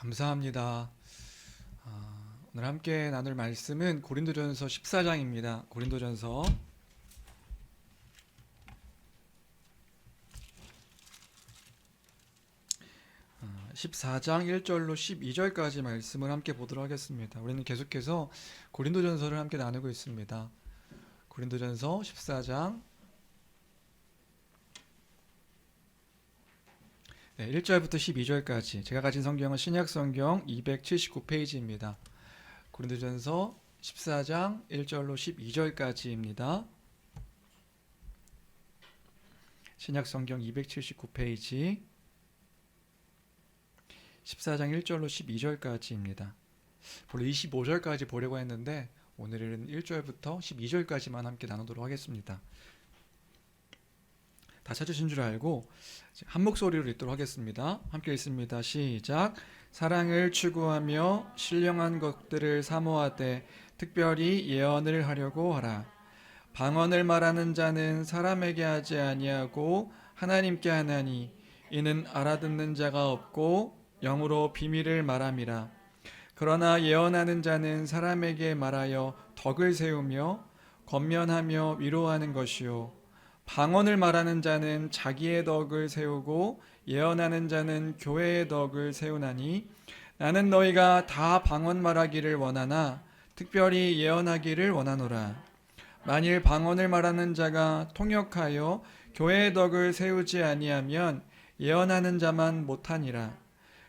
감사합니다. 오늘 함께 나눌 말씀은 고린도전서 14장입니다. 고린도전서 14장 1절로 12절까지 말씀을 함께 보도록 하겠습니다. 우리는 계속해서 고린도전서를 함께 나누고 있습니다. 고린도전서 14장 1절부터 12절까지 제가 가진 성경은 신약성경 279페이지입니다. 고린도전서 14장 1절로 12절까지입니다. 신약성경 279페이지 14장 1절로 12절까지입니다. 원래 25절까지 보려고 했는데 오늘은 1절부터 12절까지만 함께 나누도록 하겠습니다. 다 찾으신 줄 알고 한 목소리로 읽도록 하겠습니다. 함께 읽습니다. 시작. 사랑을 추구하며 신령한 것들을 사모하되 특별히 예언을 하려고 하라. 방언을 말하는 자는 사람에게 하지 아니하고 하나님께 하나니 이는 알아듣는 자가 없고 영으로 비밀을 말함이라. 그러나 예언하는 자는 사람에게 말하여 덕을 세우며 권면하며 위로하는 것이요 방언을 말하는 자는 자기의 덕을 세우고 예언하는 자는 교회의 덕을 세우나니 나는 너희가 다 방언 말하기를 원하나 특별히 예언하기를 원하노라. 만일 방언을 말하는 자가 통역하여 교회의 덕을 세우지 아니하면 예언하는 자만 못하니라.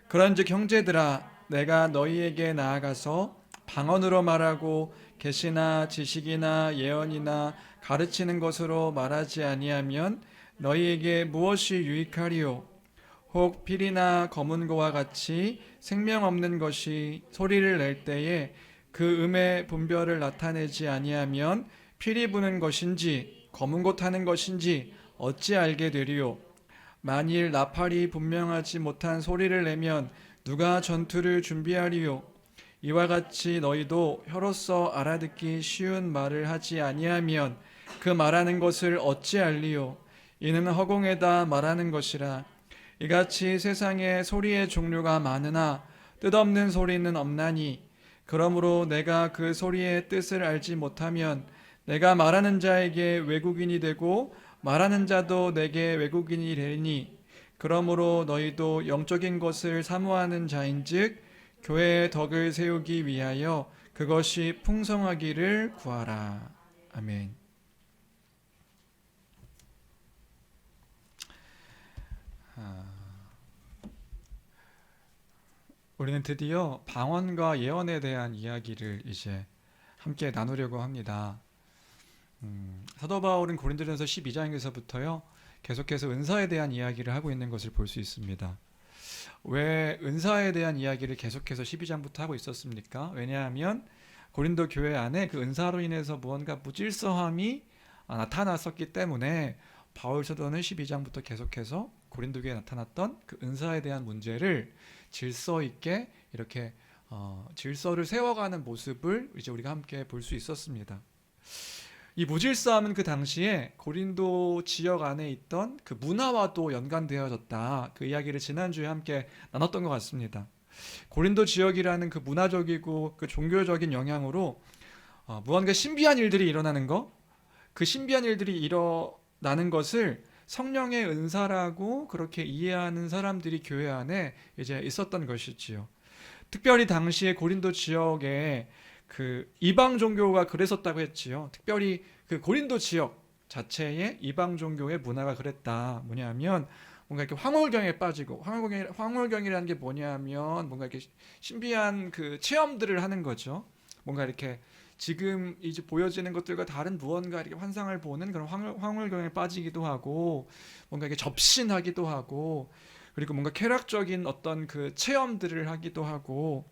그런즉 형제들아 내가 너희에게 나아가서 방언으로 말하고 계시나 지식이나 예언이나 가르치는 것으로 말하지 아니하면 너희에게 무엇이 유익하리요? 혹 필이나 검은고와 같이 생명 없는 것이 소리를 낼 때에 그 음의 분별을 나타내지 아니하면 필이 부는 것인지 검은고 타는 것인지 어찌 알게 되리요? 만일 나팔이 분명하지 못한 소리를 내면 누가 전투를 준비하리요? 이와 같이 너희도 혀로서 알아듣기 쉬운 말을 하지 아니하면 그 말하는 것을 어찌 알리요? 이는 허공에다 말하는 것이라. 이같이 세상에 소리의 종류가 많으나 뜻없는 소리는 없나니 그러므로 내가 그 소리의 뜻을 알지 못하면 내가 말하는 자에게 외국인이 되고 말하는 자도 내게 외국인이 되리니 그러므로 너희도 영적인 것을 사모하는 자인즉 교회의 덕을 세우기 위하여 그것이 풍성하기를 구하라. 아멘. 우리는 드디어 방언과 예언에 대한 이야기를 이제 함께 나누려고 합니다. 사도 바울은 고린도전서 12장에서부터요 계속해서 은사에 대한 이야기를 하고 있는 것을 볼 수 있습니다. 왜 은사에 대한 이야기를 계속해서 12장부터 하고 있었습니까? 왜냐하면 고린도 교회 안에 그 은사로 인해서 무언가 무질서함이 나타났었기 때문에 바울 사도는 12장부터 계속해서 고린도 교회에 나타났던 그 은사에 대한 문제를 질서 있게 이렇게 질서를 세워가는 모습을 이제 우리가 함께 볼 수 있었습니다. 이 무질서함은 그 당시에 고린도 지역 안에 있던 그 문화와도 연관되어졌다. 그 이야기를 지난주에 함께 나눴던 것 같습니다. 고린도 지역이라는 그 문화적이고 그 종교적인 영향으로 무언가 신비한 일들이 일어나는 것, 그 신비한 일들이 일어나는 것을 성령의 은사라고 그렇게 이해하는 사람들이 교회 안에 이제 있었던 것이지요. 특별히 당시에 고린도 지역에 그 이방 종교가 그랬었다고 했지요. 특별히 그 고린도 지역 자체의 이방 종교의 문화가 그랬다. 뭐냐면 뭔가 이렇게 황홀경에 빠지고 황홀경이라는 게 뭐냐면 뭔가 이렇게 신비한 그 체험들을 하는 거죠. 뭔가 이렇게 지금 이제 보여지는 것들과 다른 무언가 이렇게 환상을 보는 그런 황홀경에 빠지기도 하고 뭔가 이렇게 접신하기도 하고 그리고 뭔가 쾌락적인 어떤 그 체험들을 하기도 하고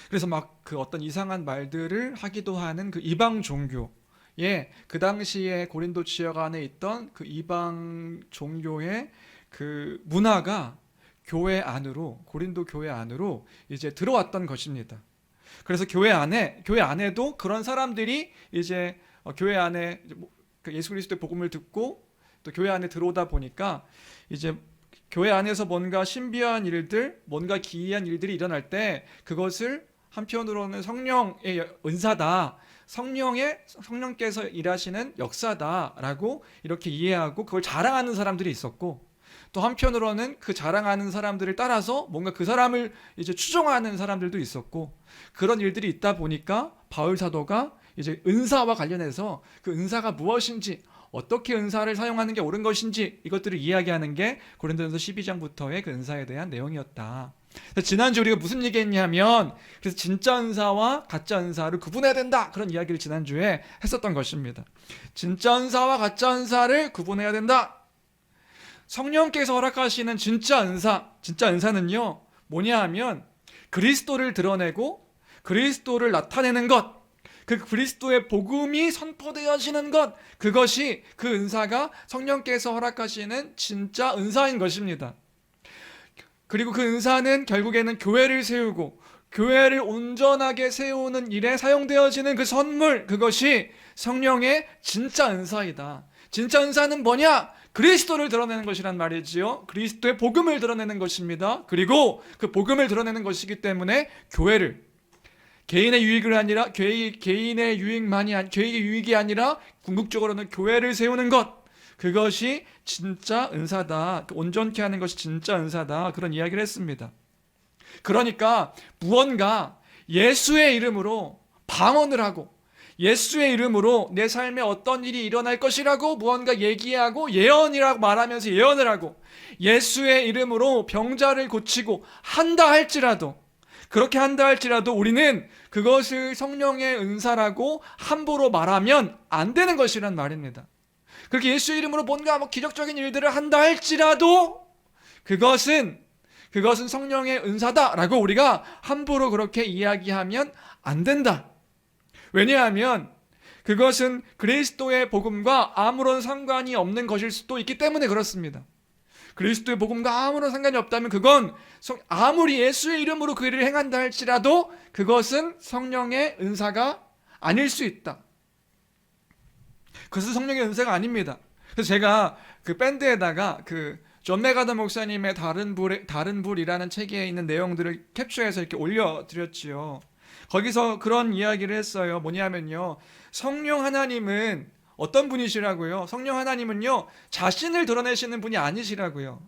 그래서 막 그 어떤 이상한 말들을 하기도 하는 그 이방 종교의 그 당시에 고린도 지역 안에 있던 그 이방 종교의 그 문화가 교회 안으로 고린도 교회 안으로 이제 들어왔던 것입니다. 그래서 교회 안에도 그런 사람들이 이제 교회 안에 예수 그리스도의 복음을 듣고 또 교회 안에 들어오다 보니까 이제 교회 안에서 뭔가 신비한 일들, 뭔가 기이한 일들이 일어날 때 그것을 한편으로는 성령의 은사다, 성령께서 일하시는 역사다라고 이렇게 이해하고 그걸 자랑하는 사람들이 있었고, 또 한편으로는 그 자랑하는 사람들을 따라서 뭔가 그 사람을 이제 추종하는 사람들도 있었고, 그런 일들이 있다 보니까 바울 사도가 이제 은사와 관련해서 그 은사가 무엇인지, 어떻게 은사를 사용하는 게 옳은 것인지 이것들을 이야기하는 게 고린도전서 12장부터의 그 은사에 대한 내용이었다. 지난주 우리가 무슨 얘기했냐면, 그래서 진짜 은사와 가짜 은사를 구분해야 된다, 그런 이야기를 지난주에 했었던 것입니다. 진짜 은사와 가짜 은사를 구분해야 된다. 성령께서 허락하시는 진짜 은사는요 뭐냐 하면 그리스도를 드러내고 그리스도를 나타내는 것, 그 그리스도의 복음이 선포되어지는 것, 그것이 그 은사가 성령께서 허락하시는 진짜 은사인 것입니다. 그리고 그 은사는 결국에는 교회를 세우고 교회를 온전하게 세우는 일에 사용되어지는 그 선물, 그것이 성령의 진짜 은사이다. 진짜 은사는 뭐냐? 그리스도를 드러내는 것이란 말이지요. 그리스도의 복음을 드러내는 것입니다. 그리고 그 복음을 드러내는 것이기 때문에 교회를, 개인의 유익이 아니라 궁극적으로는 교회를 세우는 것, 그것이 진짜 은사다. 온전케 하는 것이 진짜 은사다. 그런 이야기를 했습니다. 그러니까 무언가 예수의 이름으로 방언을 하고 예수의 이름으로 내 삶에 어떤 일이 일어날 것이라고 무언가 얘기하고 예언이라고 말하면서 예언을 하고 예수의 이름으로 병자를 고치고 그렇게 한다 할지라도 우리는 그것을 성령의 은사라고 함부로 말하면 안 되는 것이란 말입니다. 그렇게 예수의 이름으로 뭔가 기적적인 일들을 한다 할지라도 그것은 성령의 은사다라고 우리가 함부로 그렇게 이야기하면 안 된다. 왜냐하면 그것은 그리스도의 복음과 아무런 상관이 없는 것일 수도 있기 때문에 그렇습니다. 그리스도의 복음과 아무런 상관이 없다면 그건 아무리 예수의 이름으로 그 일을 행한다 할지라도 그것은 성령의 은사가 아닐 수 있다. 그것은 성령의 은사가 아닙니다. 그래서 제가 그 밴드에다가 존 메가더 목사님의 다른 불이라는 책에 있는 내용들을 캡처해서 이렇게 올려드렸지요. 거기서 그런 이야기를 했어요. 뭐냐면요, 성령 하나님은 어떤 분이시라고요? 성령 하나님은요 자신을 드러내시는 분이 아니시라고요.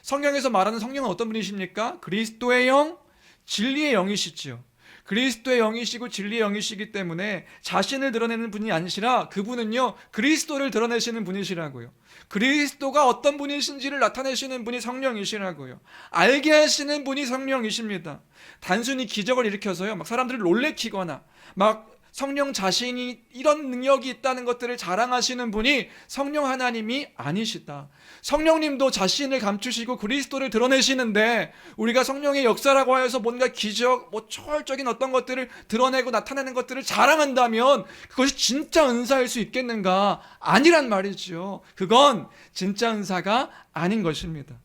성경에서 말하는 성령은 어떤 분이십니까? 그리스도의 영, 진리의 영이시지요. 그리스도의 영이시고 진리의 영이시기 때문에 자신을 드러내는 분이 아니시라 그분은요 그리스도를 드러내시는 분이시라고요. 그리스도가 어떤 분이신지를 나타내시는 분이 성령이시라고요. 알게 하시는 분이 성령이십니다. 단순히 기적을 일으켜서요 막 사람들을 놀래키거나 막 성령 자신이 이런 능력이 있다는 것들을 자랑하시는 분이 성령 하나님이 아니시다. 성령님도 자신을 감추시고 그리스도를 드러내시는데 우리가 성령의 역사라고 하여서 뭔가 기적, 초월적인 어떤 것들을 드러내고 나타내는 것들을 자랑한다면 그것이 진짜 은사일 수 있겠는가? 아니란 말이죠. 그건 진짜 은사가 아닌 것입니다.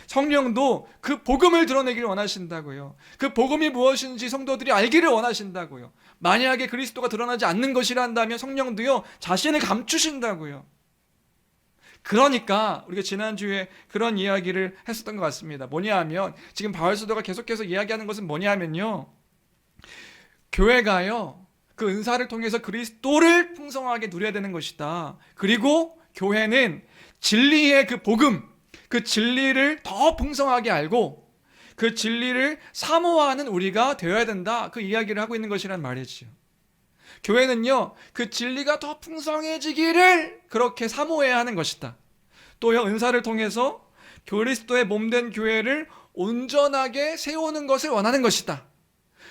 성령도 그 복음을 드러내기를 원하신다고요. 그 복음이 무엇인지 성도들이 알기를 원하신다고요. 만약에 그리스도가 드러나지 않는 것이라 한다면 성령도요 자신을 감추신다고요. 그러니까 우리가 지난주에 그런 이야기를 했었던 것 같습니다. 뭐냐 하면 지금 바울 사도가 계속해서 이야기하는 것은 뭐냐 하면요, 교회가요 그 은사를 통해서 그리스도를 풍성하게 누려야 되는 것이다. 그리고 교회는 진리의 그 복음, 그 진리를 더 풍성하게 알고 그 진리를 사모하는 우리가 되어야 된다. 그 이야기를 하고 있는 것이란 말이지요. 교회는요 그 진리가 더 풍성해지기를 그렇게 사모해야 하는 것이다. 또 은사를 통해서 그리스도의 몸된 교회를 온전하게 세우는 것을 원하는 것이다.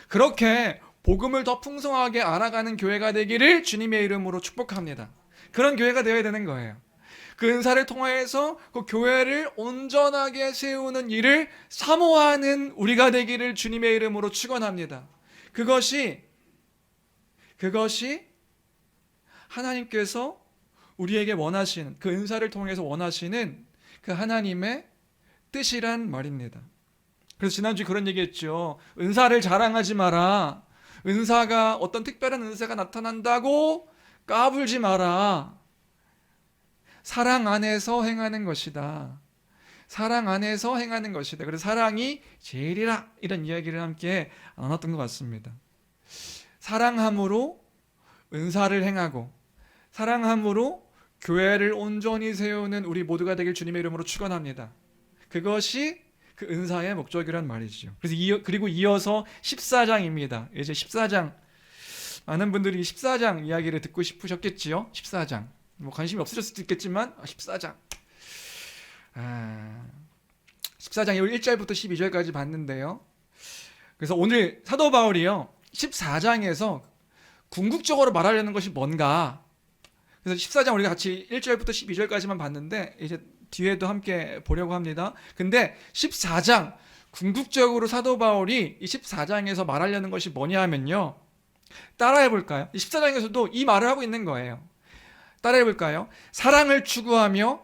그렇게 복음을 더 풍성하게 알아가는 교회가 되기를 주님의 이름으로 축복합니다. 그런 교회가 되어야 되는 거예요. 그 은사를 통해서 그 교회를 온전하게 세우는 일을 사모하는 우리가 되기를 주님의 이름으로 축원합니다. 그것이 하나님께서 우리에게 원하시는, 그 은사를 통해서 원하시는 그 하나님의 뜻이란 말입니다. 그래서 지난주에 그런 얘기했죠. 은사를 자랑하지 마라. 은사가 어떤 특별한 은사가 나타난다고 까불지 마라. 사랑 안에서 행하는 것이다. 사랑 안에서 행하는 것이다. 그래서 사랑이 제일이라 이런 이야기를 함께 나눴던 것 같습니다. 사랑함으로 은사를 행하고 사랑함으로 교회를 온전히 세우는 우리 모두가 되길 주님의 이름으로 축원합니다. 그것이 그 은사의 목적이란 말이죠. 그리고 이어서 14장입니다. 이제 14장, 많은 분들이 14장 이야기를 듣고 싶으셨겠지요. 14장 뭐 관심이 없으셨을 수도 있겠지만 14장 14장 1절부터 12절까지 봤는데요. 그래서 오늘 사도 바울이요 14장에서 궁극적으로 말하려는 것이 뭔가, 그래서 14장 우리가 같이 1절부터 12절까지만 봤는데 이제 뒤에도 함께 보려고 합니다. 근데 14장 궁극적으로 사도 바울이 이 14장에서 말하려는 것이 뭐냐 하면요, 따라해 볼까요? 14장에서도 이 말을 하고 있는 거예요. 따라해 볼까요? 사랑을 추구하며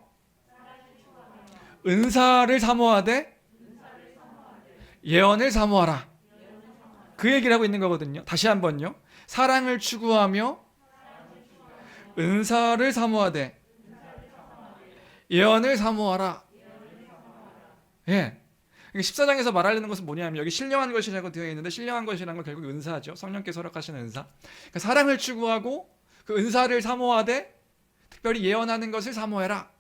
은사를 사모하되 예언을 사모하라. 그 얘기를 하고 있는 거거든요. 다시 한번요. 사랑을 추구하며 은사를 사모하되 예언을 사모하라. 예. 14장에서 말하려는 것은 뭐냐면 여기 신령한 것이라고 되어 있는데 신령한 것이라는 건 결국 은사죠. 성령께서 허락하시는 은사. 그러니까 사랑을 추구하고 그 은사를 사모하되 특별히 예언하는 것을 사모해라.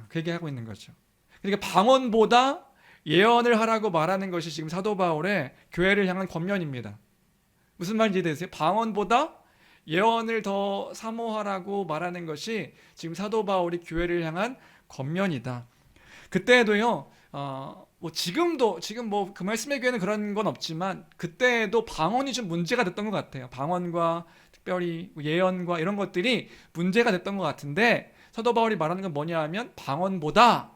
그 얘기하고 있는 거죠. 그러니까 방언보다 예언을 하라고 말하는 것이 지금 사도 바울의 교회를 향한 권면입니다. 무슨 말인지 이해되세요? 방언보다 예언을 더 사모하라고 말하는 것이 지금 사도 바울이 교회를 향한 권면이다. 그때도요, 지금 뭐 그 말씀의 교회는 그런 건 없지만 그때도 방언이 좀 문제가 됐던 것 같아요. 방언과 특별히 예언과 이런 것들이 문제가 됐던 것 같은데 사도 바울이 말하는 건 뭐냐 하면 방언보다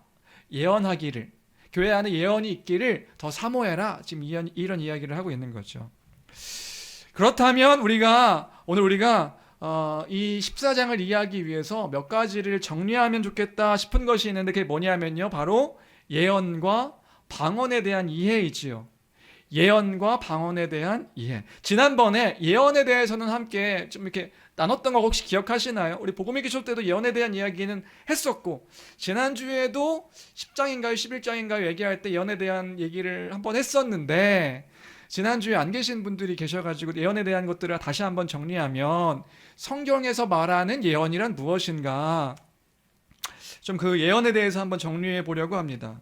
예언하기를, 교회 안에 예언이 있기를 더 사모해라. 지금 이런 이야기를 하고 있는 거죠. 그렇다면 오늘 우리가 이 14장을 이해하기 위해서 몇 가지를 정리하면 좋겠다 싶은 것이 있는데 그게 뭐냐면요, 바로 예언과 방언에 대한 이해이지요. 예언과 방언에 대한 이해. 지난번에 예언에 대해서는 함께 좀 이렇게 나눴던 거 혹시 기억하시나요? 우리 복음의 기초 때도 예언에 대한 이야기는 했었고, 지난주에도 10장인가요 11장인가요 얘기할 때 예언에 대한 얘기를 한번 했었는데, 지난주에 안 계신 분들이 계셔가지고 예언에 대한 것들을 다시 한번 정리하면 성경에서 말하는 예언이란 무엇인가, 좀 그 예언에 대해서 한번 정리해 보려고 합니다.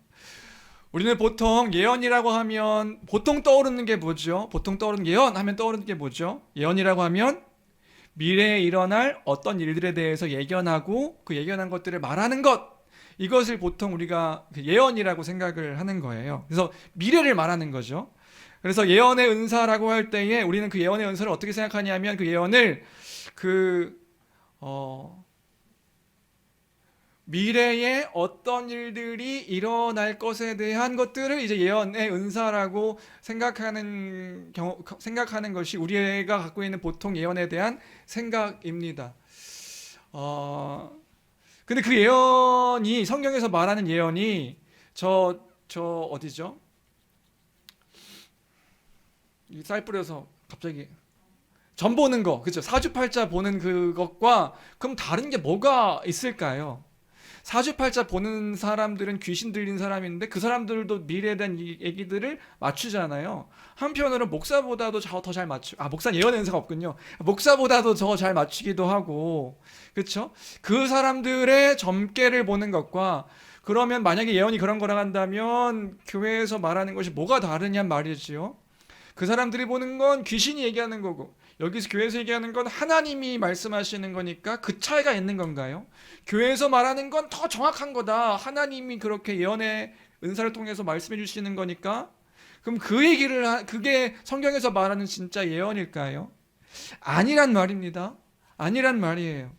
우리는 보통 예언이라고 하면 보통 떠오르는 게 뭐죠? 보통 떠오르는 예언 하면 떠오르는 게 뭐죠? 예언이라고 하면 미래에 일어날 어떤 일들에 대해서 예견하고 그 예견한 것들을 말하는 것, 이것을 보통 우리가 예언이라고 생각을 하는 거예요. 그래서 미래를 말하는 거죠. 그래서 예언의 은사라고 할 때에 우리는 그 예언의 은사를 어떻게 생각하냐면 그 예언을 미래에 어떤 일들이 일어날 것에 대한 것들을 이제 예언의 은사라고 생각하는 것이 우리가 갖고 있는 보통 예언에 대한 생각입니다. 근데 그 예언이, 성경에서 말하는 예언이 어디죠? 쌀 뿌려서 갑자기 점 보는 거, 그죠? 사주팔자 보는 그것과 그럼 다른 게 뭐가 있을까요? 사주팔자 보는 사람들은 귀신 들린 사람인데 그 사람들도 미래에 대한 얘기들을 맞추잖아요. 한편으로 목사보다도 더 잘 목사는 예언의 은사가 없군요. 목사보다도 더 잘 맞추기도 하고, 그렇죠? 그 사람들의 점괘를 보는 것과, 그러면 만약에 예언이 그런 거라 한다면 교회에서 말하는 것이 뭐가 다르냔 말이지요. 그 사람들이 보는 건 귀신이 얘기하는 거고, 여기서 교회에서 얘기하는 건 하나님이 말씀하시는 거니까 그 차이가 있는 건가요? 교회에서 말하는 건 더 정확한 거다, 하나님이 그렇게 예언의 은사를 통해서 말씀해 주시는 거니까, 그럼 그게 성경에서 말하는 진짜 예언일까요? 아니란 말입니다. 아니란 말이에요.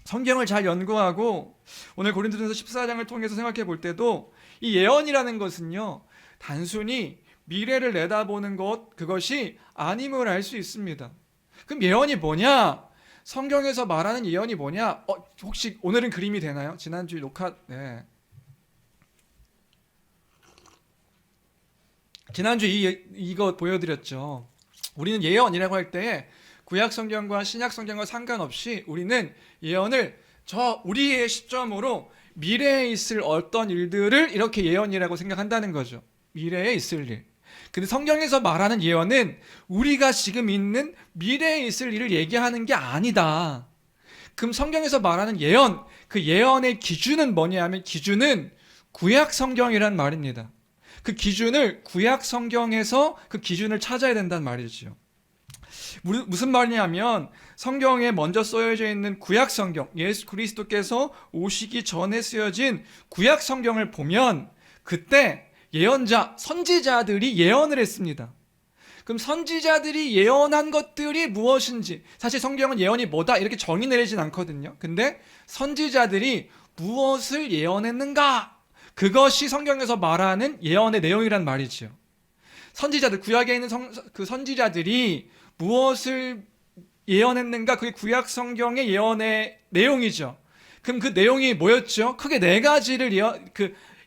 성경을 잘 연구하고 오늘 고린도전서 14장을 통해서 생각해 볼 때도 이 예언이라는 것은요, 단순히 미래를 내다보는 그것이 아님을 알 수 있습니다. 그럼 예언이 뭐냐? 성경에서 말하는 예언이 뭐냐? 혹시 오늘은 그림이 되나요? 지난주 네. 지난주 이거 보여드렸죠. 우리는 예언이라고 할 때 구약 성경과 신약 성경과 상관없이 우리는 예언을 우리의 시점으로 미래에 있을 어떤 일들을 이렇게 예언이라고 생각한다는 거죠. 미래에 있을 일. 근데 성경에서 말하는 예언은 우리가 지금 있는 미래에 있을 일을 얘기하는 게 아니다. 그럼 성경에서 말하는 예언, 그 예언의 기준은 뭐냐면 기준은 구약 성경이란 말입니다. 그 기준을 구약 성경에서 그 기준을 찾아야 된다는 말이죠. 무슨 말이냐면 성경에 먼저 쓰여져 있는 구약 성경, 예수 그리스도께서 오시기 전에 쓰여진 구약 성경을 보면 그때 예언자, 선지자들이 예언을 했습니다. 그럼 선지자들이 예언한 것들이 무엇인지, 사실 성경은 예언이 뭐다 이렇게 정의 내리진 않거든요. 근데 선지자들이 무엇을 예언했는가? 그것이 성경에서 말하는 예언의 내용이란 말이죠. 선지자들, 구약에 있는 그 선지자들이 무엇을 예언했는가? 그게 구약 성경의 예언의 내용이죠. 그럼 그 내용이 뭐였죠? 크게 네 가지를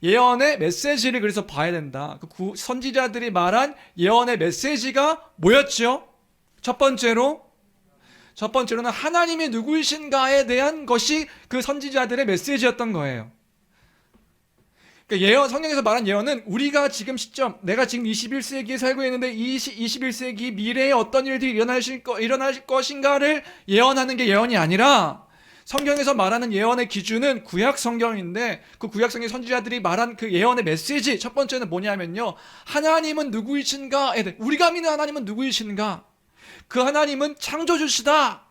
예언의 메시지를 그래서 봐야 된다. 그 선지자들이 말한 예언의 메시지가 뭐였죠? 첫 번째로는 하나님이 누구이신가에 대한 것이 그 선지자들의 메시지였던 거예요. 그러니까 성경에서 말한 예언은 우리가 지금 시점, 내가 지금 21세기에 살고 있는데 21세기 미래에 어떤 일들이 일어날 것인가를 예언하는 게 예언이 아니라 성경에서 말하는 예언의 기준은 구약 성경인데 그 구약 성경 선지자들이 말한 그 예언의 메시지 첫 번째는 뭐냐면요. 하나님은 누구이신가? 우리가 믿는 하나님은 누구이신가? 그 하나님은 창조주시다.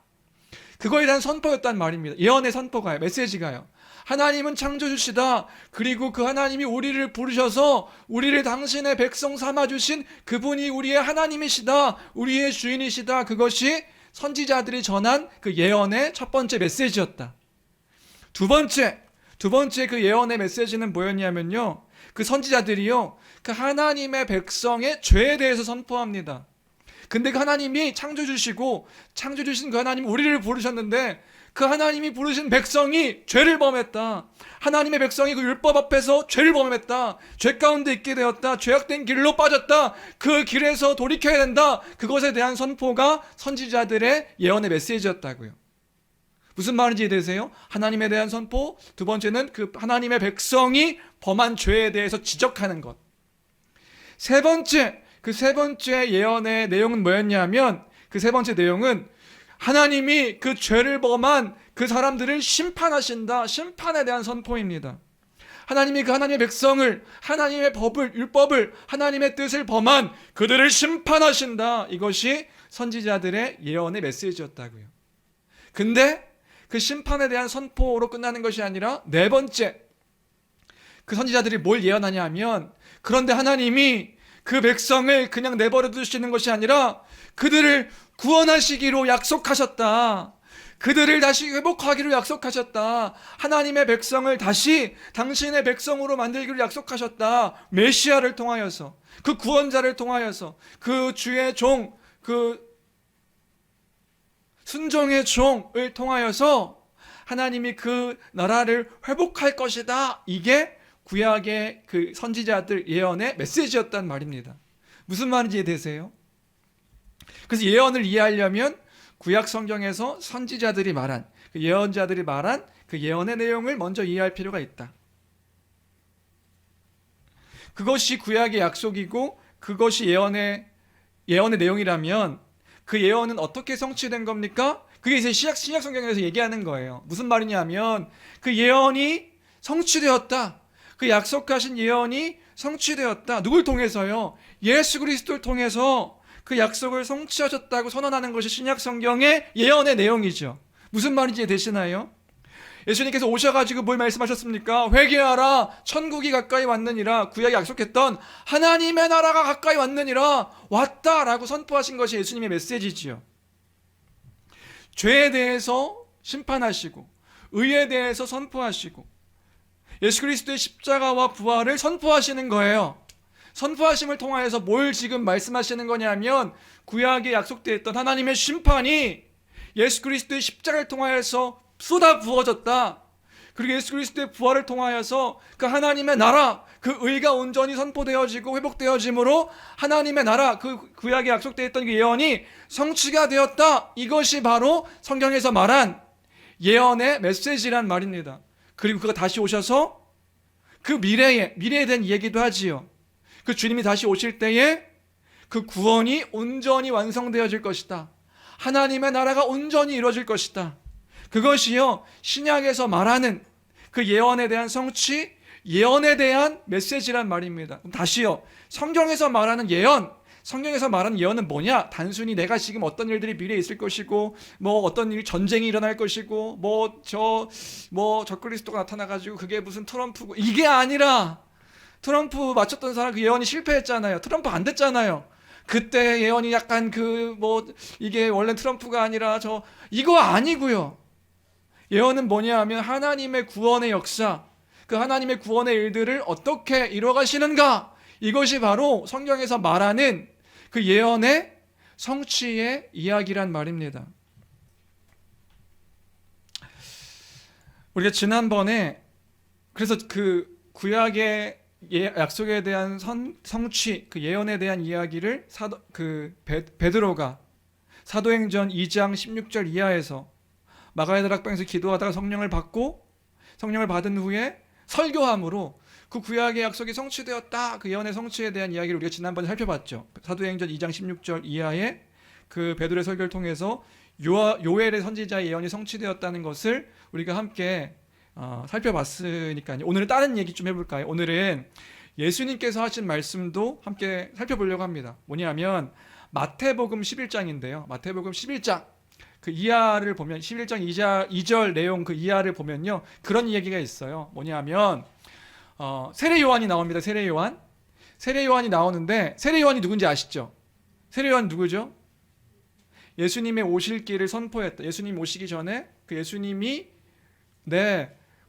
그거에 대한 선포였단 말입니다. 예언의 선포가요. 메시지가요. 하나님은 창조주시다. 그리고 그 하나님이 우리를 부르셔서 우리를 당신의 백성 삼아주신 그분이 우리의 하나님이시다. 우리의 주인이시다. 그것이 선지자들이 전한 그 예언의 첫 번째 메시지였다. 두 번째 그 예언의 메시지는 뭐였냐면요. 그 선지자들이요. 그 하나님의 백성의 죄에 대해서 선포합니다. 근데 그 하나님이 창조주신 그 하나님이 우리를 부르셨는데 그 하나님이 부르신 백성이 죄를 범했다. 하나님의 백성이 그 율법 앞에서 죄를 범했다. 죄 가운데 있게 되었다. 죄악된 길로 빠졌다. 그 길에서 돌이켜야 된다. 그것에 대한 선포가 선지자들의 예언의 메시지였다고요. 무슨 말인지 이해되세요? 하나님에 대한 선포, 두 번째는 그 하나님의 백성이 범한 죄에 대해서 지적하는 것. 세 번째 예언의 내용은 뭐였냐면 그 세 번째 내용은 하나님이 그 죄를 범한 그 사람들을 심판하신다. 심판에 대한 선포입니다. 하나님이 그 하나님의 백성을, 하나님의 법을, 율법을, 하나님의 뜻을 범한 그들을 심판하신다. 이것이 선지자들의 예언의 메시지였다고요. 근데 그 심판에 대한 선포로 끝나는 것이 아니라 네 번째, 그 선지자들이 뭘 예언하냐 하면 그런데 하나님이 그 백성을 그냥 내버려 두시는 것이 아니라 그들을 구원하시기로 약속하셨다. 그들을 다시 회복하기로 약속하셨다. 하나님의 백성을 다시 당신의 백성으로 만들기로 약속하셨다. 메시아를 통하여서, 그 구원자를 통하여서, 그 주의 종, 그 순종의 종을 통하여서 하나님이 그 나라를 회복할 것이다. 이게 구약의 그 선지자들 예언의 메시지였단 말입니다. 무슨 말인지 이해되세요? 그래서 예언을 이해하려면 구약 성경에서 선지자들이 말한, 그 예언자들이 말한 그 예언의 내용을 먼저 이해할 필요가 있다. 그것이 구약의 약속이고 그것이 예언의 내용이라면 그 예언은 어떻게 성취된 겁니까? 그게 이제 신약 성경에서 얘기하는 거예요. 무슨 말이냐면 그 예언이 성취되었다. 그 약속하신 예언이 성취되었다. 누굴 통해서요? 예수 그리스도를 통해서 그 약속을 성취하셨다고 선언하는 것이 신약 성경의 예언의 내용이죠. 무슨 말인지 되시나요? 예수님께서 오셔가지고 뭘 말씀하셨습니까? 회개하라, 천국이 가까이 왔느니라. 구약이 약속했던 하나님의 나라가 가까이 왔느니라, 왔다라고 선포하신 것이 예수님의 메시지지요. 죄에 대해서 심판하시고 의에 대해서 선포하시고 예수 그리스도의 십자가와 부활을 선포하시는 거예요. 선포하심을 통하여서 뭘 지금 말씀하시는 거냐면 구약에 약속되어 있던 하나님의 심판이 예수 그리스도의 십자가를 통하여서 쏟아 부어졌다. 그리고 예수 그리스도의 부활을 통하여서 그 하나님의 나라, 그 의가 온전히 선포되어지고 회복되어짐으로 하나님의 나라, 그 구약에 약속되어 있던 그 예언이 성취가 되었다. 이것이 바로 성경에서 말한 예언의 메시지란 말입니다. 그리고 그가 다시 오셔서 그 미래에 대한 이야기도 하지요. 그 주님이 다시 오실 때에 그 구원이 온전히 완성되어질 것이다. 하나님의 나라가 온전히 이루어질 것이다. 그것이요, 신약에서 말하는 그 예언에 대한 성취, 예언에 대한 메시지란 말입니다. 그럼 다시요, 성경에서 말하는 예언은 뭐냐? 단순히 내가 지금 어떤 일들이 미래에 있을 것이고, 뭐 어떤 전쟁이 일어날 것이고, 저 그리스도가 나타나가지고 그게 무슨 트럼프고, 이게 아니라, 트럼프 맞췄던 사람 그 예언이 실패했잖아요. 트럼프 안 됐잖아요. 그때 예언이 약간 이게 원래 트럼프가 아니라 이거 아니고요. 예언은 뭐냐 하면 하나님의 구원의 역사, 그 하나님의 구원의 일들을 어떻게 이루어가시는가, 이것이 바로 성경에서 말하는 그 예언의 성취의 이야기란 말입니다. 우리가 지난번에 그래서 그 구약의 약속에 대한 성취, 그 예언에 대한 이야기를 베드로가 사도행전 2장 16절 이하에서 마가의 다락방에서 기도하다가 성령을 받은 후에 설교함으로 그 구약의 약속이 성취되었다, 그 예언의 성취에 대한 이야기를 우리가 지난번에 살펴봤죠. 사도행전 2장 16절 이하에 그 베드로의 설교를 통해서 요엘의 선지자의 예언이 성취되었다는 것을 우리가 함께 살펴봤으니까요. 오늘은 다른 얘기 좀 해볼까요? 오늘은 예수님께서 하신 말씀도 함께 살펴보려고 합니다. 뭐냐면 마태복음 11장인데요. 마태복음 11장 그 이하를 보면 11장 2절 내용 그 이하를 보면요, 그런 이야기가 있어요. 뭐냐면 세례 요한이 나옵니다. 세례 요한이 나오는데, 세례 요한이 누군지 아시죠? 세례 요한 누구죠? 예수님의 오실 길을 선포했다. 예수님 오시기 전에 그 예수님이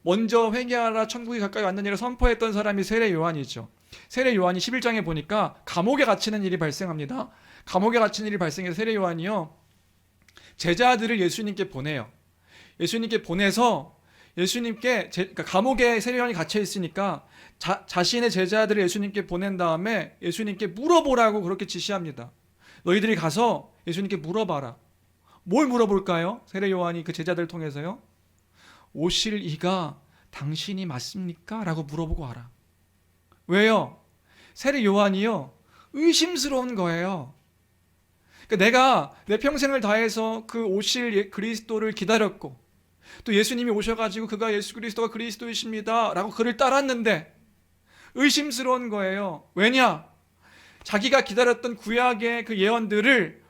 먼저 회개하라, 천국이 가까이 왔느니라 선포했던 사람이 세례 요한이죠. 세례 요한이 11장에 보니까 감옥에 갇히는 일이 발생합니다. 감옥에 갇히는 일이 발생해서 세례 요한이요, 제자들을 예수님께 보내요. 예수님께 보내서 그러니까 감옥에 세례 요한이 갇혀 있으니까 자신의 제자들을 예수님께 보낸 다음에 예수님께 물어보라고 그렇게 지시합니다. 너희들이 가서 예수님께 물어봐라. 뭘 물어볼까요? 세례 요한이 그 제자들을 통해서요, 오실 이가 당신이 맞습니까? 라고 물어보고 와라. 왜요? 세례 요한이요, 의심스러운 거예요. 그러니까 내가 내 평생을 다해서 그 오실 그리스도를 기다렸고, 또 예수님이 오셔가지고 그가 예수 그리스도가 그리스도이십니다 라고 그를 따랐는데 의심스러운 거예요. 왜냐? 자기가 기다렸던 구약의 그 예언들을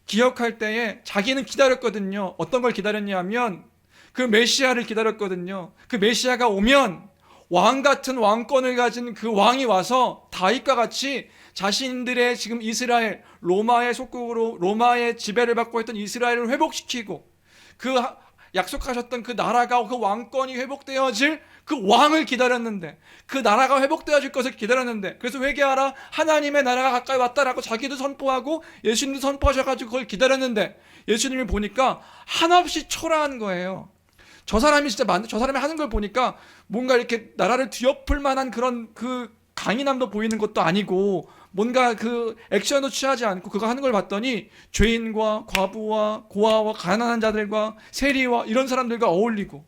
기억할 때에 자기는 기다렸거든요. 어떤 걸 기다렸냐면 그 메시아를 기다렸거든요. 그 메시아가 오면 왕 같은 왕권을 가진 그 왕이 와서 다윗과 같이 자신들의 지금 이스라엘, 로마의 속국으로 로마의 지배를 받고 있던 이스라엘을 회복시키고 그 약속하셨던 그 나라가, 그 왕권이 회복되어질 그 왕을 기다렸는데, 그 나라가 회복되어질 것을 기다렸는데, 그래서 회개하라, 하나님의 나라가 가까이 왔다라고 자기도 선포하고 예수님도 선포하셔가지고 그걸 기다렸는데, 예수님을 보니까 한없이 초라한 거예요. 저 사람이 하는 걸 보니까 뭔가 이렇게 나라를 뒤엎을 만한 그런 그 강인함도 보이는 것도 아니고, 뭔가 그 액션도 취하지 않고 그거 하는 걸 봤더니 죄인과 과부와 고아와 가난한 자들과 세리와 이런 사람들과 어울리고,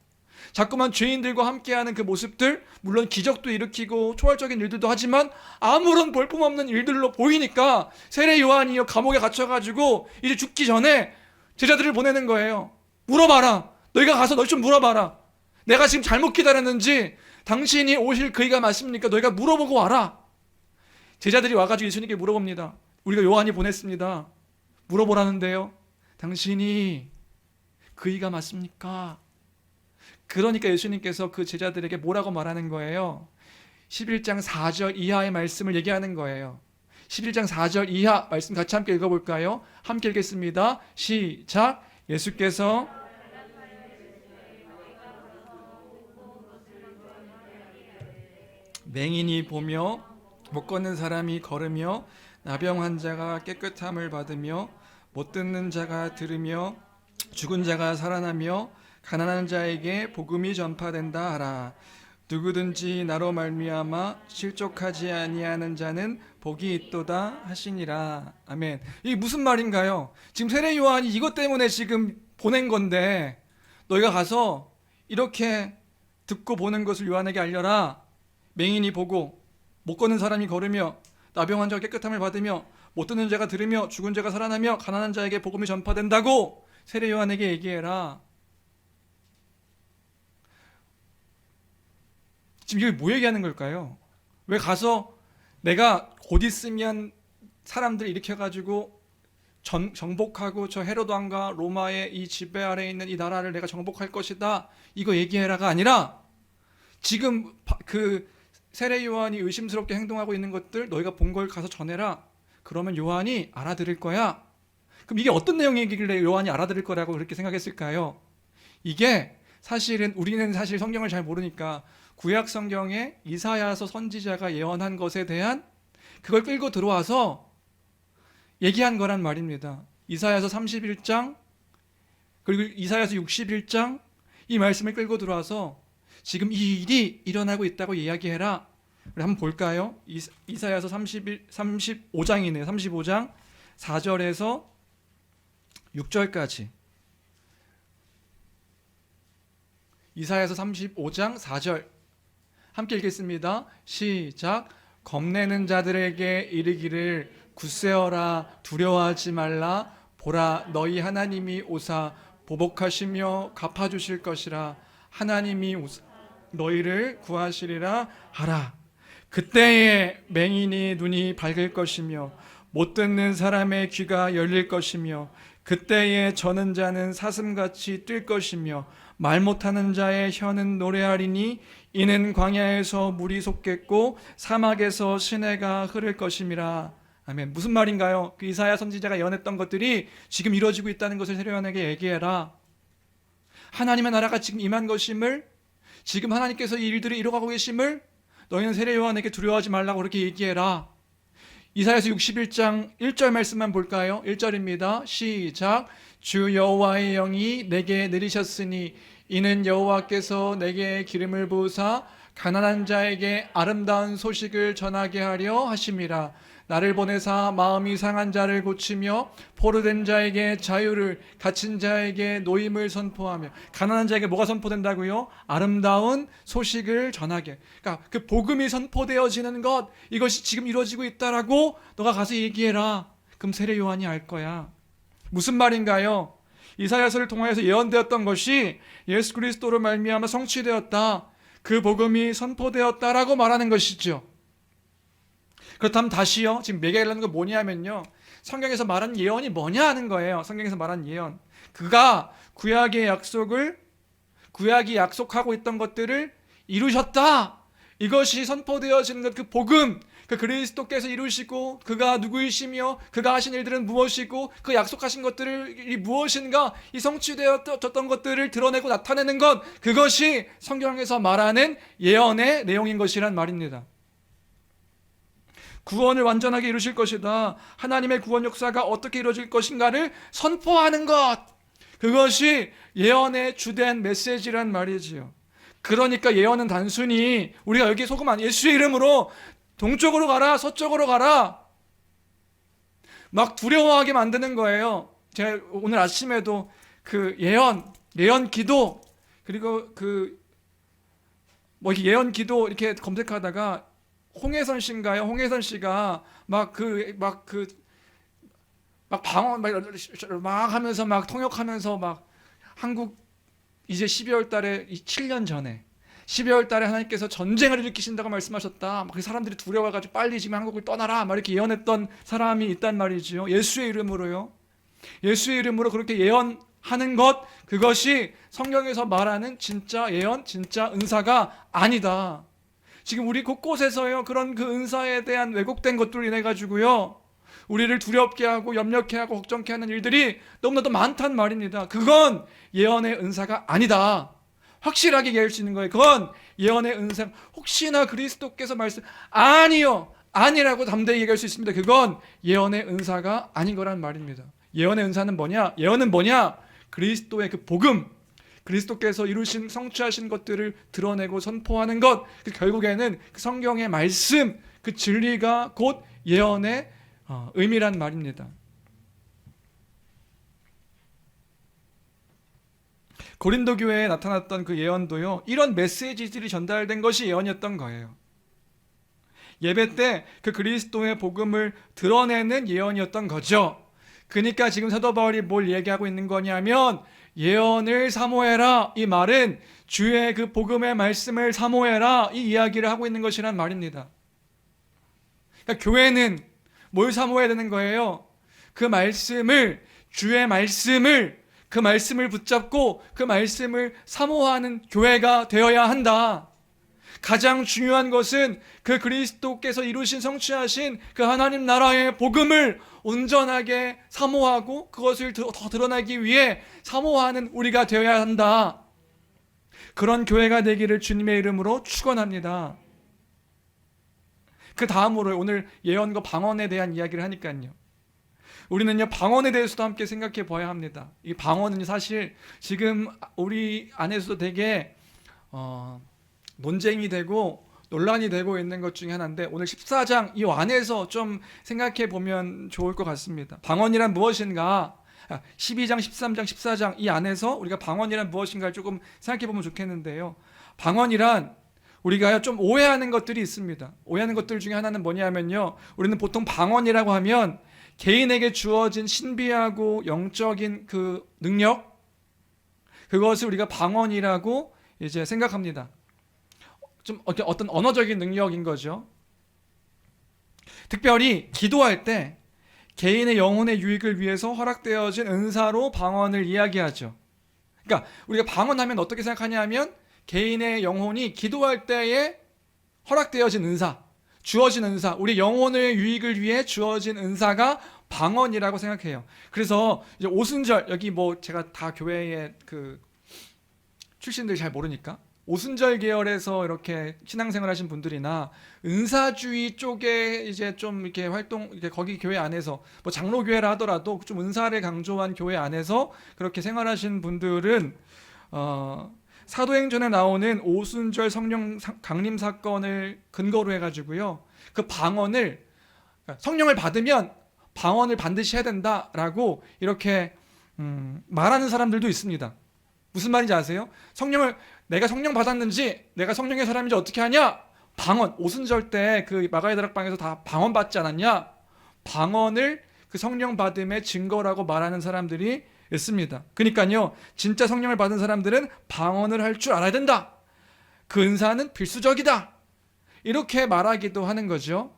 자꾸만 죄인들과 함께하는 그 모습들, 물론 기적도 일으키고 초월적인 일들도 하지만 아무런 볼품없는 일들로 보이니까 세례 요한이요, 감옥에 갇혀가지고 이제 죽기 전에 제자들을 보내는 거예요. 물어봐라. 너희가 가서 널 좀 물어봐라. 내가 지금 잘못 기다렸는지, 당신이 오실 그이가 맞습니까? 너희가 물어보고 와라. 제자들이 와가지고 예수님께 물어봅니다. 우리가 요한이 보냈습니다. 물어보라는데요, 당신이 그이가 맞습니까? 그러니까 예수님께서 그 제자들에게 뭐라고 말하는 거예요? 11장 4절 이하의 말씀을 얘기하는 거예요. 11장 4절 이하 말씀 같이 함께 읽어볼까요? 함께 읽겠습니다. 시작. 예수께서 맹인이 보며 못 걷는 사람이 걸으며 나병 환자가 깨끗함을 받으며 못 듣는 자가 들으며 죽은 자가 살아나며 가난한 자에게 복음이 전파된다 하라. 누구든지 나로 말미암아 실족하지 아니하는 자는 복이 있도다 하시니라. 아멘. 이게 무슨 말인가요? 지금 세례 요한이 이것 때문에 지금 보낸 건데, 너희가 가서 이렇게 듣고 보는 것을 요한에게 알려라. 맹인이 보고 못 걷는 사람이 걸으며 나병 환자가 깨끗함을 받으며 못 듣는 자가 들으며 죽은 자가 살아나며 가난한 자에게 복음이 전파된다고 세례 요한에게 얘기해라. 지금 이게 뭐 얘기하는 걸까요? 왜 가서 내가 곧 있으면 사람들 일으켜가지고 정복하고 저 헤로드 왕과 로마의 이 지배 아래에 있는 이 나라를 내가 정복할 것이다, 이거 얘기해라가 아니라 지금 그 세례 요한이 의심스럽게 행동하고 있는 것들 너희가 본 걸 가서 전해라. 그러면 요한이 알아들을 거야. 그럼 이게 어떤 내용이길래 요한이 알아들을 거라고 그렇게 생각했을까요? 이게 사실은 우리는 사실 성경을 잘 모르니까 구약 성경에 이사야서 선지자가 예언한 것에 대한 그걸 끌고 들어와서 얘기한 거란 말입니다. 이사야서 31장 그리고 이사야서 61장 이 말씀을 끌고 들어와서 지금 이 일이 일어나고 있다고 이야기해라. 우리 한번 볼까요? 이사야서 35장이네요. 35장 4절에서 6절까지. 이사야서 35장 4절 함께 읽겠습니다. 시작. 겁내는 자들에게 이르기를 굳세어라, 두려워하지 말라. 보라, 너희 하나님이 오사 보복하시며 갚아주실 것이라. 하나님이 오사 너희를 구하시리라 하라. 그때에 맹인이 눈이 밝을 것이며 못 듣는 사람의 귀가 열릴 것이며 그때에 저는 자는 사슴같이 뛸 것이며 말 못하는 자의 혀는 노래하리니 이는 광야에서 물이 솟겠고 사막에서 시내가 흐를 것임이라. 아멘. 무슨 말인가요? 그 이사야 선지자가 예언했던 것들이 지금 이루어지고 있다는 것을 세례 요한에게 얘기해라. 하나님의 나라가 지금 임한 것임을, 지금 하나님께서 이 일들을 이루어가고 계심을 너희는 세례 요한에게 두려워하지 말라고 그렇게 얘기해라. 이사야서 61장 1절 말씀만 볼까요? 1절입니다. 시작. 주 여호와의 영이 내게 내리셨으니 이는 여호와께서 내게 기름을 부으사 가난한 자에게 아름다운 소식을 전하게 하려 하심이라. 나를 보내사 마음이 상한 자를 고치며 포로된 자에게 자유를, 갇힌 자에게 노임을 선포하며. 가난한 자에게 뭐가 선포된다고요? 아름다운 소식을 전하게. 그러니까 그 복음이 선포되어지는 것, 이것이 지금 이루어지고 있다라고 너가 가서 얘기해라. 그럼 세례 요한이 알 거야. 무슨 말인가요? 이사야서를 통하여서 예언되었던 것이 예수 그리스도로 말미암아 성취되었다, 그 복음이 선포되었다라고 말하는 것이죠. 그렇다면 다시요, 지금 매개하려는 건 뭐냐면요, 성경에서 말하는 예언이 뭐냐 하는 거예요. 성경에서 말하는 예언, 그가 구약의 약속을, 구약이 약속하고 있던 것들을 이루셨다, 이것이 선포되어지는 것, 그 복음, 그 그리스도께서 이루시고 그가 누구이시며 그가 하신 일들은 무엇이고 그 약속하신 것들이 무엇인가, 이 성취되었던 것들을 드러내고 나타내는 것, 그것이 성경에서 말하는 예언의 내용인 것이란 말입니다. 구원을 완전하게 이루실 것이다, 하나님의 구원 역사가 어떻게 이루어질 것인가를 선포하는 것, 그것이 예언의 주된 메시지란 말이지요. 그러니까 예언은 단순히 우리가 여기 속으면 안, 예수의 이름으로 동쪽으로 가라, 서쪽으로 가라, 막 두려워하게 만드는 거예요. 제가 오늘 아침에도 그 예언 기도, 그리고 예언 기도 이렇게 검색하다가 홍혜선 씨인가요? 홍혜선 씨가 막 방언 막 하면서 막 통역하면서 막 한국 이제 12월 달에 7년 전에 12월 달에 하나님께서 전쟁을 일으키신다고 말씀하셨다. 그 사람들이 두려워가지고 빨리 지금 한국을 떠나라 막 이렇게 예언했던 사람이 있단 말이지요. 예수의 이름으로요. 예수의 이름으로 그렇게 예언하는 것, 그것이 성경에서 말하는 진짜 예언, 진짜 은사가 아니다. 지금 우리 곳곳에서요, 그런 그 은사에 대한 왜곡된 것들로 인해 가지고요, 우리를 두렵게 하고 염려케 하고 걱정케 하는 일들이 너무나도 많단 말입니다. 그건 예언의 은사가 아니다. 확실하게 얘기할 수 있는 거예요. 그건 예언의 은사, 혹시나 그리스도께서 말씀, 아니요, 아니라고 담대히 얘기할 수 있습니다. 그건 예언의 은사가 아닌 거란 말입니다. 예언의 은사는 뭐냐? 예언은 뭐냐? 그리스도의 그 복음, 그리스도께서 이루신 성취하신 것들을 드러내고 선포하는 것, 그 결국에는 그 성경의 말씀, 그 진리가 곧 예언의 의미란 말입니다. 고린도 교회에 나타났던 그 예언도요, 이런 메시지들이 전달된 것이 예언이었던 거예요. 예배 때 그 그리스도의 복음을 드러내는 예언이었던 거죠. 그러니까 지금 사도 바울이 뭘 얘기하고 있는 거냐면 예언을 사모해라. 이 말은 주의 그 복음의 말씀을 사모해라. 이 이야기를 하고 있는 것이란 말입니다. 그러니까 교회는 뭘 사모해야 되는 거예요? 그 말씀을, 주의 말씀을, 그 말씀을 붙잡고 그 말씀을 사모하는 교회가 되어야 한다. 가장 중요한 것은 그 그리스도께서 이루신 성취하신 그 하나님 나라의 복음을 온전하게 사모하고 그것을 더 드러나기 위해 사모하는 우리가 되어야 한다. 그런 교회가 되기를 주님의 이름으로 축원합니다. 그 다음으로 오늘 예언과 방언에 대한 이야기를 하니까요. 우리는요, 방언에 대해서도 함께 생각해 봐야 합니다. 이 방언은 사실 지금 우리 안에서도 되게 논쟁이 되고 논란이 되고 있는 것 중에 하나인데, 오늘 14장 이 안에서 좀 생각해 보면 좋을 것 같습니다. 방언이란 무엇인가? 12장, 13장, 14장 이 안에서 우리가 방언이란 무엇인가를 조금 생각해 보면 좋겠는데요. 방언이란 우리가 좀 오해하는 것들이 있습니다. 오해하는 것들 중에 하나는 뭐냐면요, 우리는 보통 방언이라고 하면 개인에게 주어진 신비하고 영적인 그 능력, 그것을 우리가 방언이라고 이제 생각합니다. 좀 어떤 언어적인 능력인 거죠. 특별히 기도할 때 개인의 영혼의 유익을 위해서 허락되어진 은사로 방언을 이야기하죠. 그러니까 우리가 방언하면 어떻게 생각하냐면 개인의 영혼이 기도할 때에 허락되어진 은사, 주어진 은사, 우리 영혼의 유익을 위해 주어진 은사가 방언이라고 생각해요. 그래서 이제 오순절, 여기 뭐 제가 다 교회의 그 출신들 잘 모르니까 오순절 계열에서 이렇게 신앙생활 하신 분들이나 은사주의 쪽에 이제 좀 이렇게 활동, 이렇게 거기 교회 안에서 뭐 장로교회라 하더라도 좀 은사를 강조한 교회 안에서 그렇게 생활하신 분들은 사도행전에 나오는 오순절 성령 강림 사건을 근거로 해가지고요, 그 방언을, 성령을 받으면 방언을 반드시 해야 된다라고 이렇게 말하는 사람들도 있습니다. 무슨 말인지 아세요? 내가 성령 받았는지, 내가 성령의 사람인지 어떻게 하냐? 방언, 오순절 때 그 마가의 다락방에서 다 방언 받지 않았냐? 방언을 그 성령 받음의 증거라고 말하는 사람들이 있습니다. 그러니까요, 진짜 성령을 받은 사람들은 방언을 할 줄 알아야 된다. 그 은사는 필수적이다. 이렇게 말하기도 하는 거죠.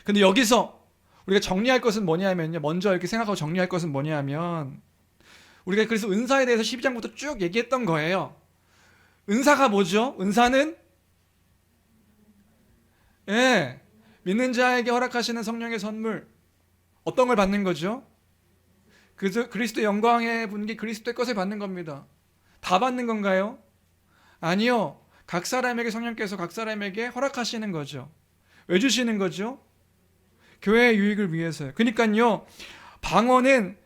근데 여기서 우리가 정리할 것은 뭐냐면요, 먼저 이렇게 생각하고 정리할 것은 뭐냐면, 우리가 그래서 은사에 대해서 12장부터 쭉 얘기했던 거예요. 은사가 뭐죠? 은사는 믿는 자에게 허락하시는 성령의 선물, 어떤 걸 받는 거죠? 그리스도의 영광의 분기, 그리스도의 것을 받는 겁니다. 다 받는 건가요? 아니요. 각 사람에게 성령께서 각 사람에게 허락하시는 거죠. 왜 주시는 거죠? 교회의 유익을 위해서요. 그러니까요, 방언은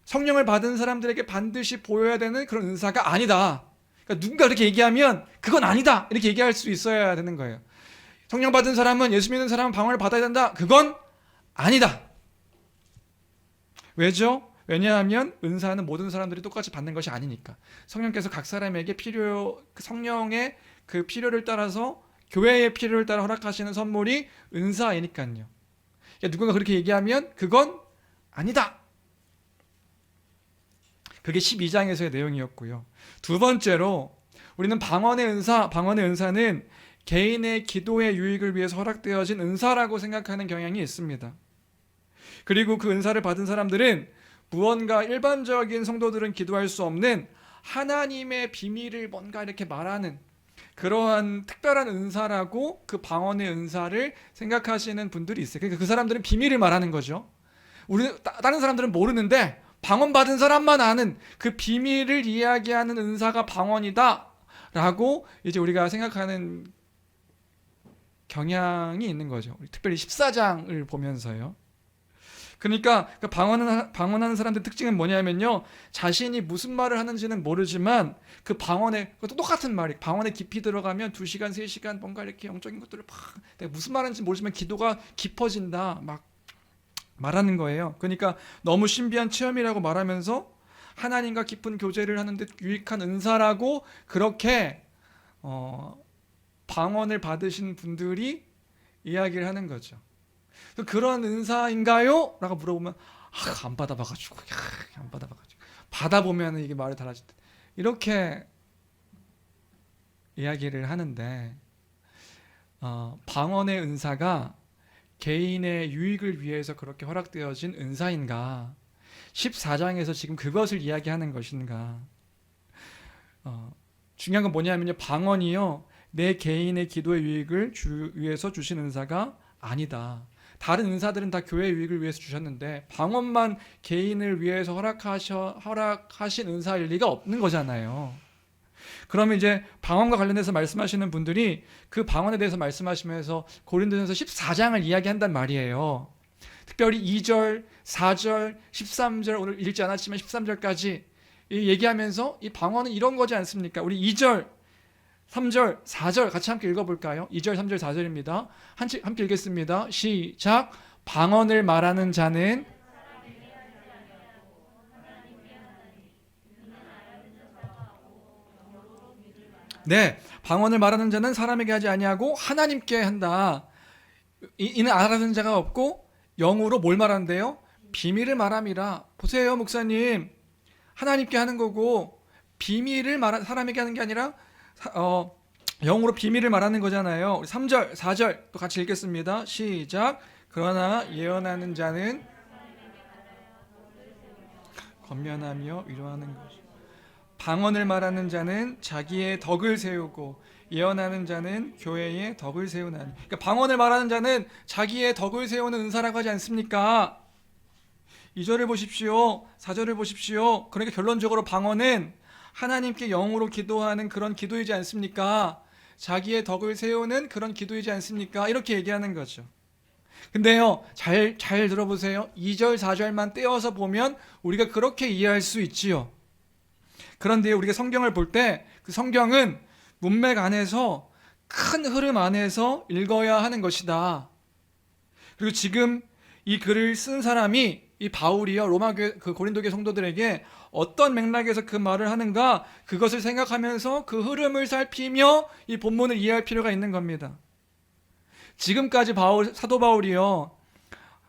성령을 받은 사람들에게 반드시 보여야 되는 그런 은사가 아니다. 그러니까 누군가 그렇게 얘기하면 그건 아니다, 이렇게 얘기할 수 있어야 되는 거예요. 성령 받은 사람은, 예수 믿는 사람은 방언을 받아야 된다, 그건 아니다. 왜죠? 왜냐하면 은사는 모든 사람들이 똑같이 받는 것이 아니니까. 성령께서 각 사람에게 성령의 그 필요를 따라서, 교회의 필요를 따라 허락하시는 선물이 은사이니까요. 그러니까 누군가 그렇게 얘기하면 그건 아니다. 그게 12장에서의 내용이었고요. 두 번째로 우리는 방언의 은사는 개인의 기도의 유익을 위해서 허락되어진 은사라고 생각하는 경향이 있습니다. 그리고 그 은사를 받은 사람들은 무언가 일반적인 성도들은 기도할 수 없는 하나님의 비밀을 뭔가 이렇게 말하는 그러한 특별한 은사라고 그 방언의 은사를 생각하시는 분들이 있어요. 그러니까 그 사람들은 비밀을 말하는 거죠. 다른 사람들은 모르는데 방언 받은 사람만 아는 그 비밀을 이야기하는 은사가 방언이다 라고 이제 우리가 생각하는 경향이 있는 거죠. 특별히 14장을 보면서요. 그러니까 그 방언하는 사람들의 특징은 뭐냐면요, 자신이 무슨 말을 하는지는 모르지만 그 방언에, 그것도 똑같은 말이, 방언에 깊이 들어가면 2시간, 3시간 뭔가 이렇게 영적인 것들을 막, 내가 무슨 말하는지 모르지만 기도가 깊어진다 막 말하는 거예요. 그러니까 너무 신비한 체험이라고 말하면서 하나님과 깊은 교제를 하는 데 유익한 은사라고 그렇게 방언을 받으신 분들이 이야기를 하는 거죠. 그런 은사인가요? 라고 물어보면 안 받아봐가지고 안 받아봐가지고 받아보면 이게 말이 달라질 때 이렇게 이야기를 하는데 방언의 은사가 개인의 유익을 위해서 그렇게 허락되어진 은사인가? 14장에서 지금 그것을 이야기하는 것인가? 중요한 건 뭐냐면요, 방언이요 내 개인의 기도의 유익을 위해서 주신 은사가 아니다. 다른 은사들은 다 교회의 유익을 위해서 주셨는데 방언만 개인을 위해서 허락하신 은사일 리가 없는 거잖아요. 그러면 이제 방언과 관련해서 말씀하시는 분들이 그 방언에 대해서 말씀하시면서 고린도전서 14장을 이야기한단 말이에요. 특별히 2절, 4절, 13절 오늘 읽지 않았지만 13절까지 얘기하면서 이 방언은 이런 거지 않습니까? 우리 2절, 3절, 4절 같이 함께 읽어볼까요? 2절, 3절, 4절입니다. 함께 읽겠습니다. 시작. 방언을 말하는 자는 네, 방언을 말하는 자는 사람에게 하지 아니하고 하나님께 한다. 이는 알아듣는 자가 없고 영으로 뭘 말한대요? 비밀을 말함이라. 보세요, 목사님. 하나님께 하는 거고 비밀을 사람에게 하는 게 아니라 영으로 비밀을 말하는 거잖아요. 3절, 4절 또 같이 읽겠습니다. 시작. 그러나 예언하는 자는 권면하며 위로하는 것이. 방언을 말하는 자는 자기의 덕을 세우고 예언하는 자는 교회의 덕을 세우나니. 그러니까 방언을 말하는 자는 자기의 덕을 세우는 은사라고 하지 않습니까? 2절을 보십시오. 4절을 보십시오. 그러니까 결론적으로 방언은 하나님께 영으로 기도하는 그런 기도이지 않습니까? 자기의 덕을 세우는 그런 기도이지 않습니까? 이렇게 얘기하는 거죠. 근데요, 잘 들어보세요. 2절, 4절만 떼어서 보면 우리가 그렇게 이해할 수 있지요. 그런데 우리가 성경을 볼 때 그 성경은 문맥 안에서 큰 흐름 안에서 읽어야 하는 것이다. 그리고 지금 이 글을 쓴 사람이 이 바울이요 로마교회 그 고린도교회 성도들에게 어떤 맥락에서 그 말을 하는가 그것을 생각하면서 그 흐름을 살피며 이 본문을 이해할 필요가 있는 겁니다. 지금까지 사도 바울이요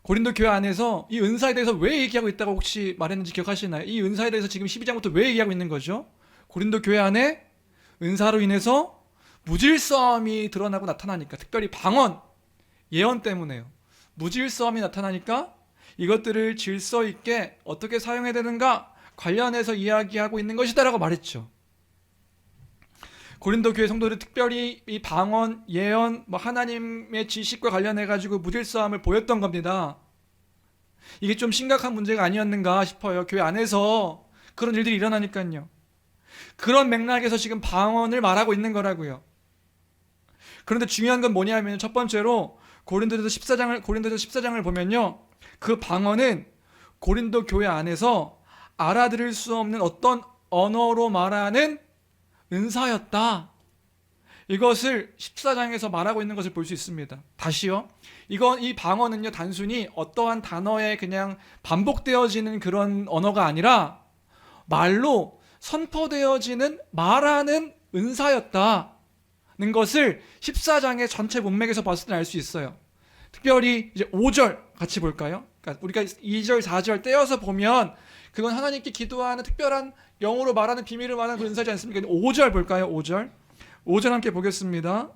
고린도 교회 안에서 이 은사에 대해서 왜 얘기하고 있다고 혹시 말했는지 기억하시나요? 이 은사에 대해서 지금 12장부터 왜 얘기하고 있는 거죠? 고린도 교회 안에 은사로 인해서 무질서함이 드러나고 나타나니까, 특별히 방언, 예언 때문에요. 무질서함이 나타나니까 이것들을 질서 있게 어떻게 사용해야 되는가 관련해서 이야기하고 있는 것이다라고 말했죠. 고린도 교회 성도들 특별히 이 방언, 예언, 하나님의 지식과 관련해 가지고 무질서함을 보였던 겁니다. 이게 좀 심각한 문제가 아니었는가 싶어요. 교회 안에서 그런 일들이 일어나니까요. 그런 맥락에서 지금 방언을 말하고 있는 거라고요. 그런데 중요한 건 뭐냐면 첫 번째로 고린도전서 14장을 보면요. 그 방언은 고린도 교회 안에서 알아들을 수 없는 어떤 언어로 말하는 은사였다. 이것을 14장에서 말하고 있는 것을 볼 수 있습니다. 다시요. 이 방언은요, 단순히 어떠한 단어에 그냥 반복되어지는 그런 언어가 아니라 말로 선포되어지는 말하는 은사였다는 것을 14장의 전체 문맥에서 봤을 때 알 수 있어요. 특별히 이제 5절 같이 볼까요? 그러니까 우리가 2절, 4절 떼어서 보면 그건 하나님께 기도하는 특별한 영어로 말하는 비밀을 말하는 그 은사지 않습니까? 5절 볼까요? 5절 함께 보겠습니다.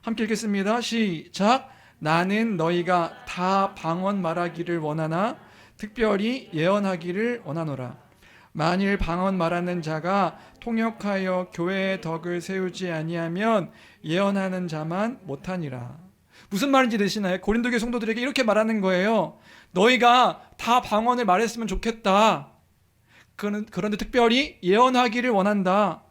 함께 읽겠습니다. 시작. 나는 너희가 다 방언 말하기를 원하나 특별히 예언하기를 원하노라. 만일 방언 말하는 자가 통역하여 교회의 덕을 세우지 아니하면 예언하는 자만 못하니라. 무슨 말인지 되시나요? 고린도교회 성도들에게 이렇게 말하는 거예요. 너희가 다 방언을 말했으면 좋겠다. 그런데 특별히 예언하기를 원한다.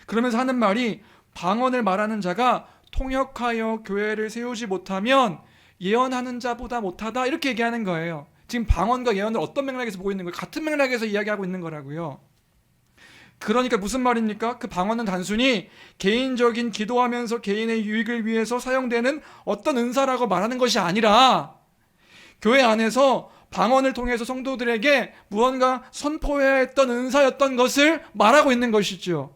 그러면서 하는 말이 방언을 말하는 자가 통역하여 교회를 세우지 못하면 예언하는 자보다 못하다. 이렇게 얘기하는 거예요. 지금 방언과 예언을 어떤 맥락에서 보고 있는 거예요? 같은 맥락에서 이야기하고 있는 거라고요. 그러니까 무슨 말입니까? 그 방언은 단순히 개인적인 기도하면서 개인의 유익을 위해서 사용되는 어떤 은사라고 말하는 것이 아니라 교회 안에서 방언을 통해서 성도들에게 무언가 선포해야 했던 은사였던 것을 말하고 있는 것이죠.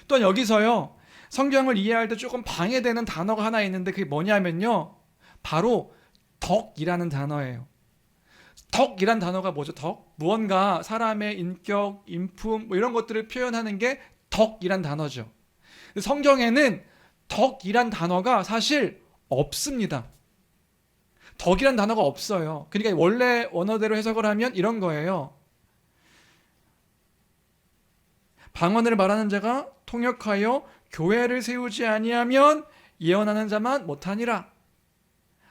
또 여기서요, 성경을 이해할 때 조금 방해되는 단어가 하나 있는데 그게 뭐냐면요, 바로 덕이라는 단어예요. 덕이란 단어가 뭐죠? 덕? 무언가 사람의 인격, 인품 뭐 이런 것들을 표현하는 게 덕이란 단어죠. 성경에는 덕이란 단어가 사실 없습니다. 덕이란 단어가 없어요. 그러니까 원래 원어대로 해석을 하면 이런 거예요. 방언을 말하는 자가 통역하여 교회를 세우지 아니하면 예언하는 자만 못하니라.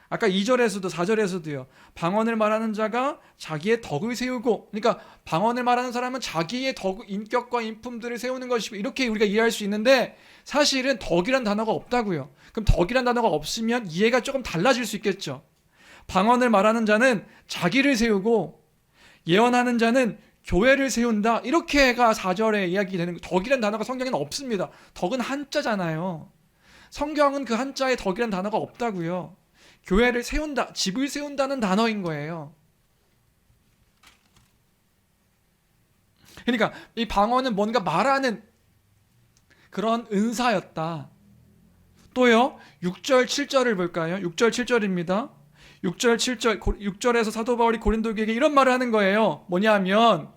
아까 2절에서도 4절에서도요. 방언을 말하는 자가 자기의 덕을 세우고, 그러니까 방언을 말하는 사람은 자기의 덕, 인격과 인품들을 세우는 것이고, 이렇게 우리가 이해할 수 있는데 사실은 덕이란 단어가 없다고요. 그럼 덕이란 단어가 없으면 이해가 조금 달라질 수 있겠죠. 방언을 말하는 자는 자기를 세우고 예언하는 자는 교회를 세운다. 이렇게가 4절에 이야기되는 거예요. 덕이란 단어가 성경에는 없습니다. 덕은 한자잖아요. 성경은 그 한자에 덕이란 단어가 없다고요. 교회를 세운다, 집을 세운다는 단어인 거예요. 그러니까 이 방언은 뭔가 말하는 그런 은사였다. 또요, 6절, 7절을 볼까요? 6절, 7절입니다. 6절, 7절, 6절에서 사도 바울이 고린도 교회에게 이런 말을 하는 거예요. 뭐냐면,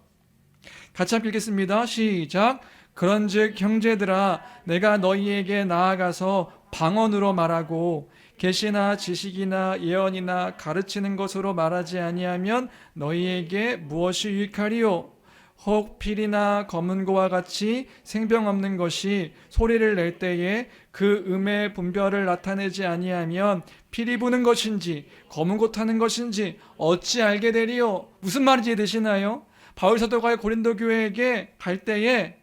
같이 함께 읽겠습니다. 시작. 그런즉 형제들아, 내가 너희에게 나아가서 방언으로 말하고 계시나 지식이나 예언이나 가르치는 것으로 말하지 아니하면 너희에게 무엇이 유익하리요? 혹 필이나 검은고와 같이 생병 없는 것이 소리를 낼 때에 그 음의 분별을 나타내지 아니하면 필이 부는 것인지 검은고 타는 것인지 어찌 알게 되리요? 무슨 말인지 되시나요? 바울 사도가 고린도 교회에게 갈 때에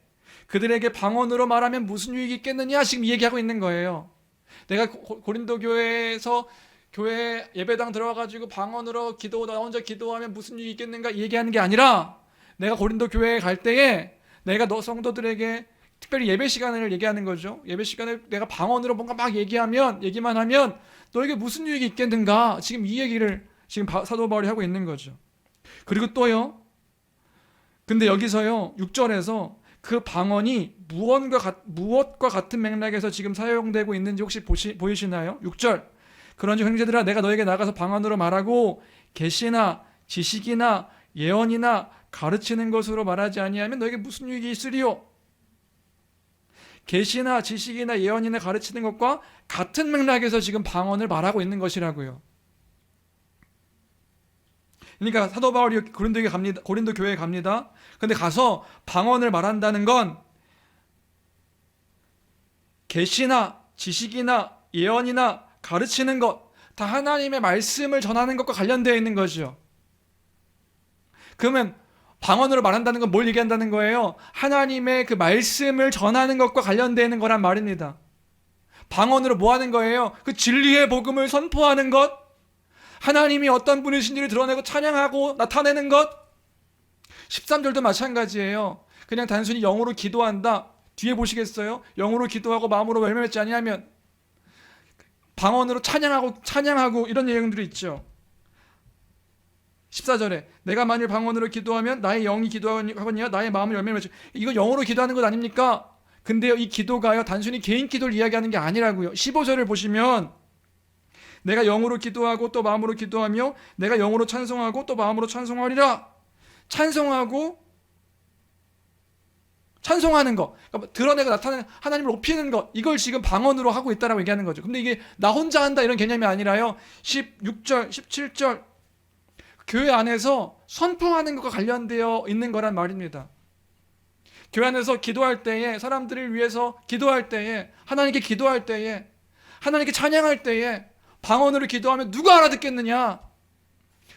그들에게 방언으로 말하면 무슨 유익이 있겠느냐 지금 얘기하고 있는 거예요. 내가 고린도 교회에서 교회 예배당 들어와가지고 방언으로 나 혼자 기도하면 무슨 유익이 있겠는가 얘기하는 게 아니라, 내가 고린도 교회에 갈 때에 내가 너 성도들에게 특별히 예배 시간을 얘기하는 거죠. 예배 시간에 내가 방언으로 뭔가 막 얘기만 하면 너에게 무슨 유익이 있겠는가, 지금 이 얘기를 지금 사도 바울이 하고 있는 거죠. 그리고 또요, 근데 여기서요 6절에서 그 방언이 무엇과 같은 맥락에서 지금 사용되고 있는지 혹시 보이시나요? 6절. 그런즉 형제들아, 내가 너에게 나가서 방언으로 말하고 계시나 지식이나 예언이나 가르치는 것으로 말하지 아니하면 너에게 무슨 유익이 있으리요? 계시나 지식이나 예언이나 가르치는 것과 같은 맥락에서 지금 방언을 말하고 있는 것이라고요. 그러니까 사도 바울이 고린도 교회에 갑니다. 근데 가서 방언을 말한다는 건 계시나 지식이나 예언이나 가르치는 것, 다 하나님의 말씀을 전하는 것과 관련되어 있는 거죠. 그러면 방언으로 말한다는 건 뭘 얘기한다는 거예요? 하나님의 그 말씀을 전하는 것과 관련되어 있는 거란 말입니다. 방언으로 뭐 하는 거예요? 그 진리의 복음을 선포하는 것, 하나님이 어떤 분이신지를 드러내고 찬양하고 나타내는 것. 13절도 마찬가지예요. 그냥 단순히 영으로 기도한다. 뒤에 보시겠어요? 영으로 기도하고 마음으로 열매 맺지 아니하면 방언으로 찬양하고 이런 내용들이 있죠. 14절에 내가 만일 방언으로 기도하면 나의 영이 기도하거니와 나의 마음을 열매 맺지. 이거 영으로 기도하는 것 아닙니까? 근데요, 이 기도가요 단순히 개인 기도를 이야기하는 게 아니라고요. 15절을 보시면 내가 영으로 기도하고 또 마음으로 기도하며 내가 영으로 찬송하고 또 마음으로 찬송하리라. 찬송하는 것, 그러니까 드러내고 나타내는, 하나님을 높이는 것, 이걸 지금 방언으로 하고 있다라고 얘기하는 거죠. 근데 이게 나 혼자 한다 이런 개념이 아니라요, 16절, 17절 교회 안에서 선포하는 것과 관련되어 있는 거란 말입니다. 교회 안에서 기도할 때에, 사람들을 위해서 기도할 때에, 하나님께 기도할 때에, 하나님께 찬양할 때에 방언으로 기도하면 누가 알아듣겠느냐?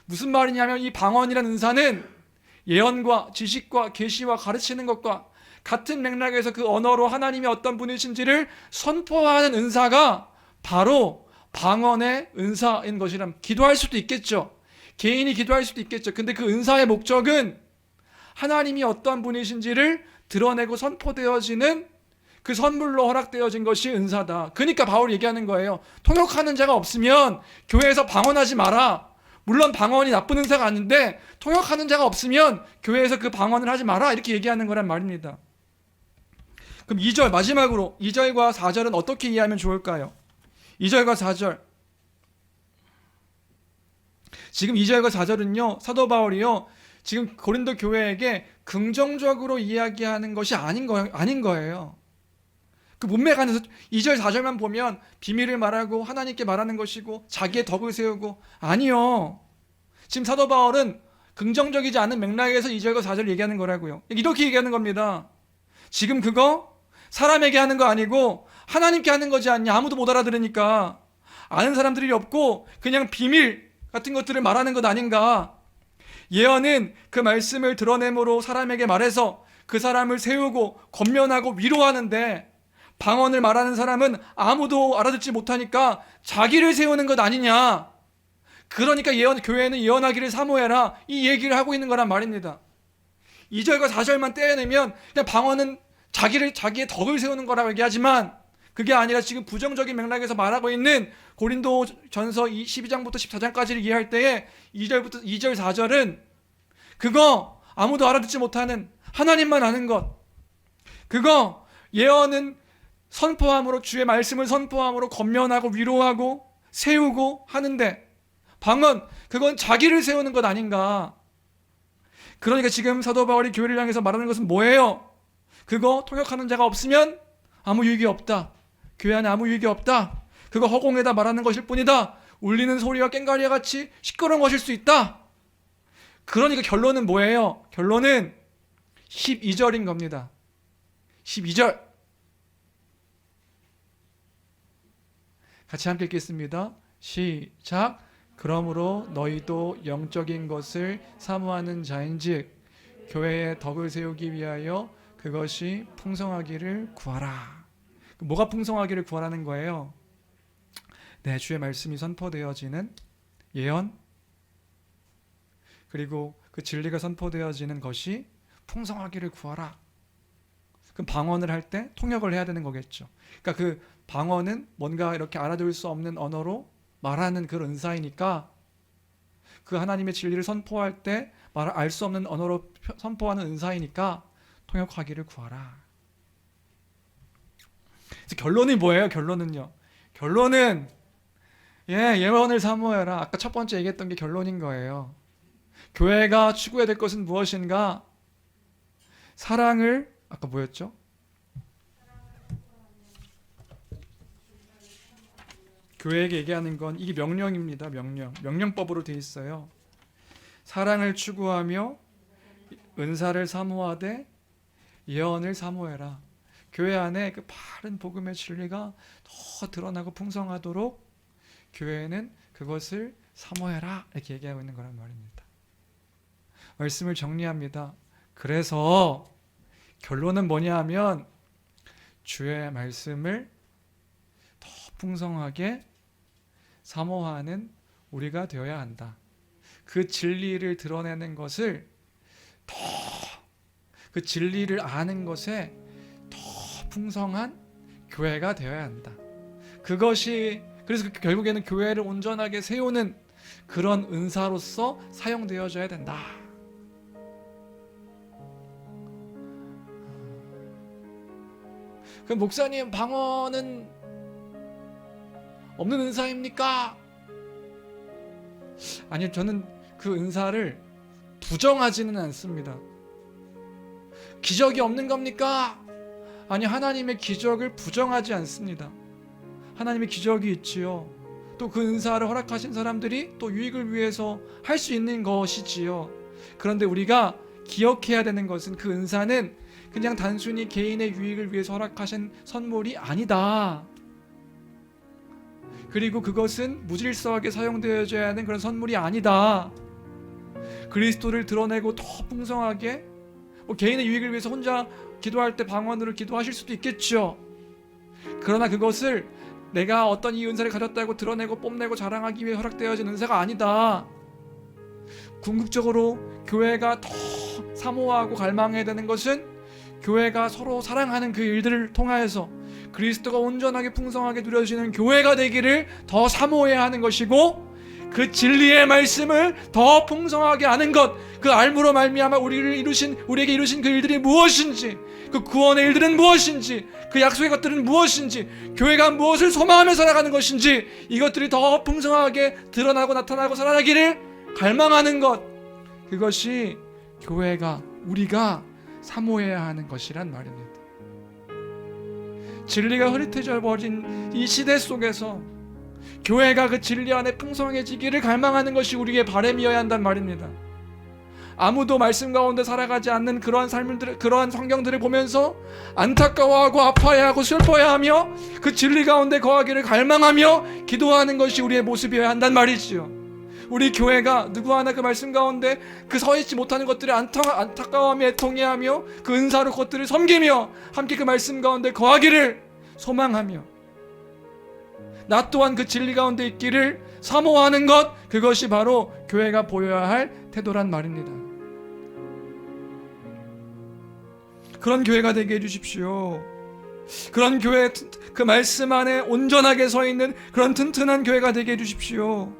무슨 말이냐면 이 방언이라는 은사는 예언과 지식과 계시와 가르치는 것과 같은 맥락에서 그 언어로 하나님이 어떤 분이신지를 선포하는 은사가 바로 방언의 은사인 것이란. 기도할 수도 있겠죠. 개인이 기도할 수도 있겠죠. 근데 그 은사의 목적은 하나님이 어떤 분이신지를 드러내고 선포되어지는 그 선물로 허락되어진 것이 은사다. 그러니까 바울이 얘기하는 거예요. 통역하는 자가 없으면 교회에서 방언하지 마라. 물론 방언이 나쁜 은사가 아닌데 통역하는 자가 없으면 교회에서 그 방언을 하지 마라 이렇게 얘기하는 거란 말입니다. 그럼 2절 마지막으로 2절과 4절은 어떻게 이해하면 좋을까요? 2절과 4절 지금 2절과 4절은요 사도 바울이요 지금 고린도 교회에게 긍정적으로 이야기하는 것이 아닌 거예요. 그 문맥 안에서 2절 4절만 보면 비밀을 말하고 하나님께 말하는 것이고 자기의 덕을 세우고 아니요. 지금 사도 바울은 긍정적이지 않은 맥락에서 2절과 4절을 얘기하는 거라고요. 이렇게 얘기하는 겁니다. 지금 그거 사람에게 하는 거 아니고 하나님께 하는 거지 않냐. 아무도 못 알아들으니까 아는 사람들이 없고 그냥 비밀 같은 것들을 말하는 것 아닌가. 예언은 그 말씀을 드러내므로 사람에게 말해서 그 사람을 세우고 권면하고 위로하는데 방언을 말하는 사람은 아무도 알아듣지 못하니까 자기를 세우는 것 아니냐. 그러니까 교회는 예언하기를 사모해라 이 얘기를 하고 있는 거란 말입니다. 2절과 4절만 떼어내면 그냥 방언은 자기의 덕을 세우는 거라고 얘기하지만 그게 아니라 지금 부정적인 맥락에서 말하고 있는 고린도 전서 12장부터 14장까지를 이해할 때에 2절 4절은 그거 아무도 알아듣지 못하는 하나님만 아는 것, 그거 예언은 선포함으로 주의 말씀을 선포함으로 권면하고 위로하고 세우고 하는데 방언 그건 자기를 세우는 것 아닌가. 그러니까 지금 사도 바울이 교회를 향해서 말하는 것은 뭐예요? 그거 통역하는 자가 없으면 아무 유익이 없다. 교회 안에 아무 유익이 없다. 그거 허공에다 말하는 것일 뿐이다. 울리는 소리와 꽹과리와 같이 시끄러운 것일 수 있다. 그러니까 결론은 뭐예요? 결론은 12절인 겁니다. 12절 같이 함께 읽겠습니다. 시작. 그러므로 너희도 영적인 것을 사모하는 자인즉 교회의 덕을 세우기 위하여 그것이 풍성하기를 구하라. 뭐가 풍성하기를 구하라는 거예요? 네, 주의 말씀이 선포되어지는 예언 그리고 그 진리가 선포되어지는 것이 풍성하기를 구하라. 그럼 방언을 할 때 통역을 해야 되는 거겠죠. 그러니까 그 방언은 뭔가 이렇게 알아들을 수 없는 언어로 말하는 그런 은사이니까 그 하나님의 진리를 선포할 때 알 수 없는 언어로 선포하는 은사이니까 통역하기를 구하라. 그래서 결론이 뭐예요? 결론은요. 결론은 예언을 사모해라. 아까 첫 번째 얘기했던 게 결론인 거예요. 교회가 추구해야 될 것은 무엇인가? 사랑을 아까 뭐였죠? 교회에게 얘기하는 건 이게 명령입니다. 명령법으로 되어 있어요. 사랑을 추구하며 은사를 사모하되 예언을 사모해라. 교회 안에 그 바른 복음의 진리가 더 드러나고 풍성하도록 교회는 그것을 사모해라 이렇게 얘기하고 있는 거란 말입니다. 말씀을 정리합니다. 그래서 결론은 뭐냐 하면 주의 말씀을 더 풍성하게 사모하는 우리가 되어야 한다. 그 진리를 드러내는 것을 그 진리를 아는 것에 더 풍성한 교회가 되어야 한다. 그것이 그래서 결국에는 교회를 온전하게 세우는 그런 은사로서 사용되어져야 된다. 그럼 목사님 방언은 없는 은사입니까? 아니요, 저는 그 은사를 부정하지는 않습니다. 기적이 없는 겁니까? 아니, 하나님의 기적을 부정하지 않습니다. 하나님의 기적이 있지요. 또 그 은사를 허락하신 사람들이 또 유익을 위해서 할 수 있는 것이지요. 그런데 우리가 기억해야 되는 것은 그 은사는 그냥 단순히 개인의 유익을 위해서 허락하신 선물이 아니다. 그리고 그것은 무질서하게 사용되어져야 하는 그런 선물이 아니다. 그리스도를 드러내고 더 풍성하게 개인의 유익을 위해서 혼자 기도할 때 방언으로 기도하실 수도 있겠죠. 그러나 그것을 내가 어떤 이 은사를 가졌다고 드러내고 뽐내고 자랑하기 위해 허락되어진 은사가 아니다. 궁극적으로 교회가 더 사모하고 갈망해야 되는 것은 교회가 서로 사랑하는 그 일들을 통하여서 그리스도가 온전하게 풍성하게 누려지는 교회가 되기를 더 사모해야 하는 것이고, 그 진리의 말씀을 더 풍성하게 아는 것, 그 알므로 말미암아 우리에게 이루신 그 일들이 무엇인지, 그 구원의 일들은 무엇인지, 그 약속의 것들은 무엇인지, 교회가 무엇을 소망하며 살아가는 것인지, 이것들이 더 풍성하게 드러나고 나타나고 살아나기를 갈망하는 것, 그것이 교회가, 우리가 사모해야 하는 것이란 말입니다. 진리가 흐릿해져 버린 이 시대 속에서 교회가 그 진리 안에 풍성해지기를 갈망하는 것이 우리의 바람이어야 한단 말입니다. 아무도 말씀 가운데 살아가지 않는 그러한 삶들, 그러한 성경들을 보면서 안타까워하고 아파해하고 슬퍼해하며 그 진리 가운데 거하기를 갈망하며 기도하는 것이 우리의 모습이어야 한단 말이지요. 우리 교회가 누구 하나 그 말씀 가운데 그 서있지 못하는 것들을 안타까워하며 애통해하며 그 은사로 그것들을 섬기며 함께 그 말씀 가운데 거하기를 소망하며 나 또한 그 진리 가운데 있기를 사모하는 것, 그것이 바로 교회가 보여야 할 태도란 말입니다. 그런 교회가 되게 해주십시오. 그런 교회, 그 말씀 안에 온전하게 서 있는 그런 튼튼한 교회가 되게 해주십시오.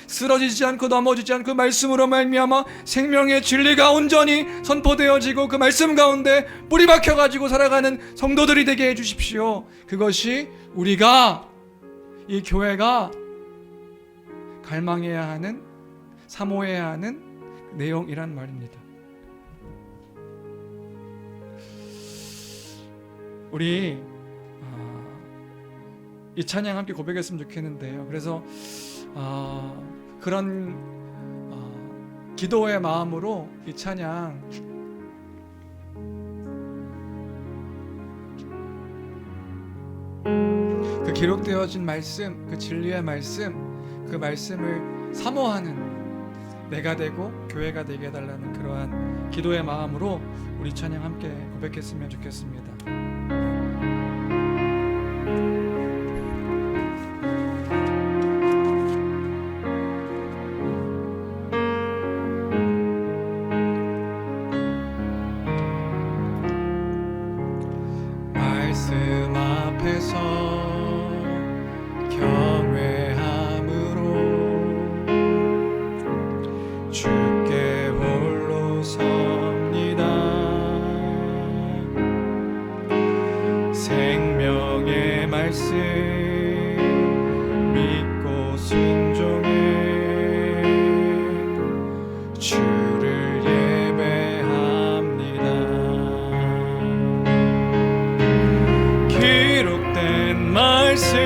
쓰러지지 않고 넘어지지 않고 말씀으로 말미암아 생명의 진리가 온전히 선포되어지고 그 말씀 가운데 뿌리 박혀가지고 살아가는 성도들이 되게 해주십시오. 그것이 우리가, 이 교회가 갈망해야 하는, 사모해야 하는 내용이란 말입니다. 우리 이 찬양 함께 고백했으면 좋겠는데요. 그래서 그런 기도의 마음으로 이 찬양 그 기록되어진 말씀, 그 진리의 말씀, 그 말씀을 사모하는 내가 되고 교회가 되게 해달라는 그러한 기도의 마음으로 우리 찬양 함께 고백했으면 좋겠습니다. 말씀 앞에서 경외함으로 주께 홀로 섭니다. 생명의 말씀 믿고 순종해 주를 예배합니다. 기록된 말씀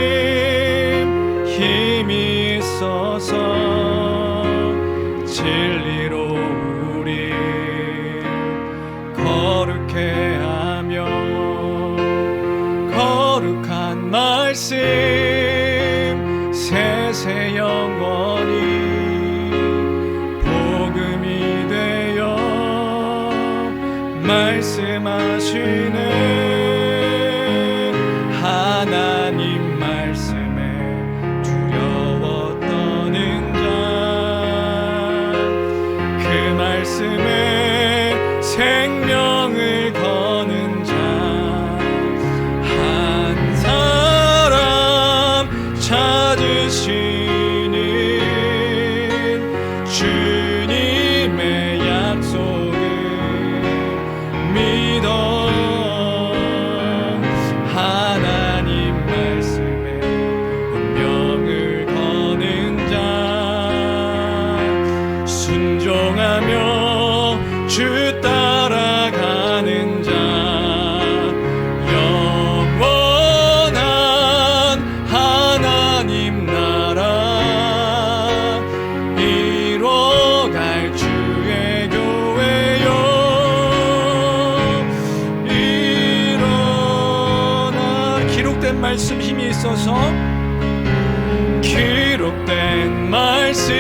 힘이 있어서 진리로 우리 거룩해 하며 거룩한 말씀 세세 영원히 복음이 되어 말씀하시네. 하나님 말씀에 두려워 떠는 자, 그 말씀에 생명을 거는 자, 한 사람 찾으시는 주님의 약속을 믿어. 하나님 말씀에 운명을 거는 자, 순종하며 주 따라가는 자, 영원한 하나님 나라 이뤄갈 주의 교회여. 일어나. 기록된 말씀 힘이 있어서, 기록된 말씀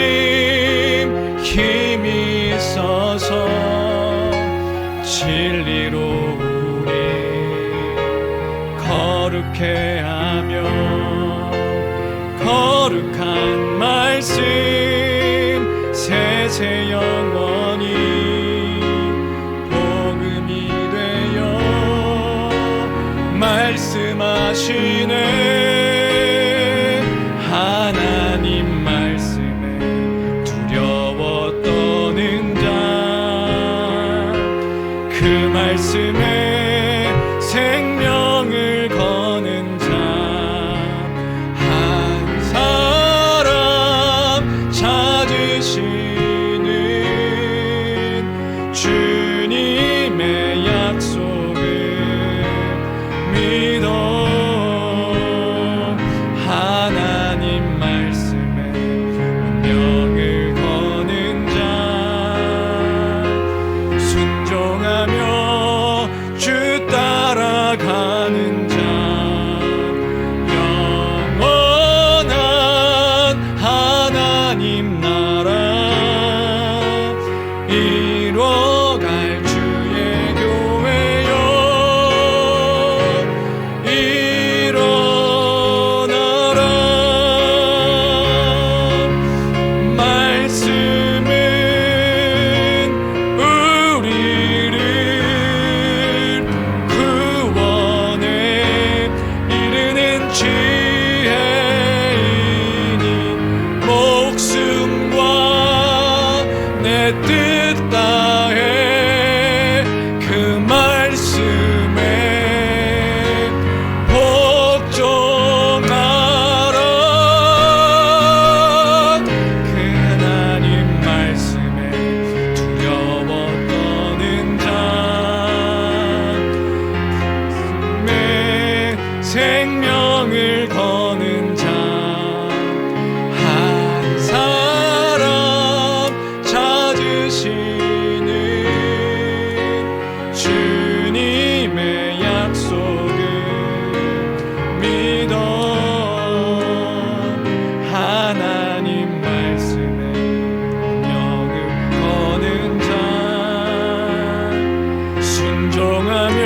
힘이 있어서 진리로 우리 거룩해 하며 거룩한 말씀 세세 영원히 복음이 되어 말씀하시네. 하나님 말씀에 말씀에 생명을 거는 자 한 사람 찾으시는 주님의 약속을 믿어 하나님 말씀에 운명을 거는 자 순종하며 주 따라가는 자 영원한 하나님 나라 이뤄갈 주의 교회여 일어나라 말씀은 우리를 구원에 이르는 지혜이니 목숨과 내 뜻 다해 그 말씀에 복종하라 그 하나님 말씀에 두려워 떠는 자 내 생명을 거는 자 한 사람 찾으시는 주님의 약속을 믿어 하나님 말씀에 운명을 거는 자 순종하며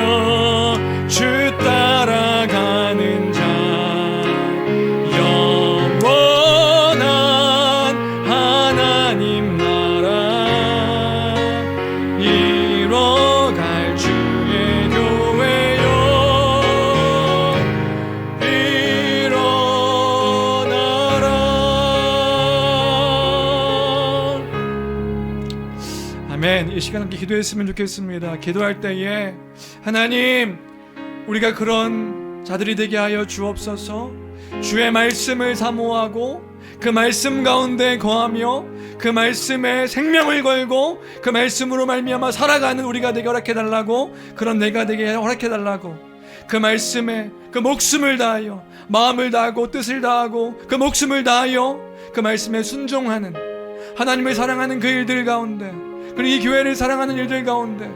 주 따라가는 자 영원한 하나님 나라 이뤄갈 주의 교회여 일어나라. 아멘. 이 시간 함께 기도했으면 좋겠습니다. 기도할 때에 하나님 우리가 그런 자들이 되게 하여 주옵소서. 주의 말씀을 사모하고 그 말씀 가운데 거하며 그 말씀에 생명을 걸고 그 말씀으로 말미암아 살아가는 우리가 되게 허락해달라고, 그런 내가 되게 허락해달라고, 그 말씀에 그 목숨을 다하여 마음을 다하고 뜻을 다하고 그 목숨을 다하여 그 말씀에 순종하는 하나님을 사랑하는 그 일들 가운데, 그리고 이 교회를 사랑하는 일들 가운데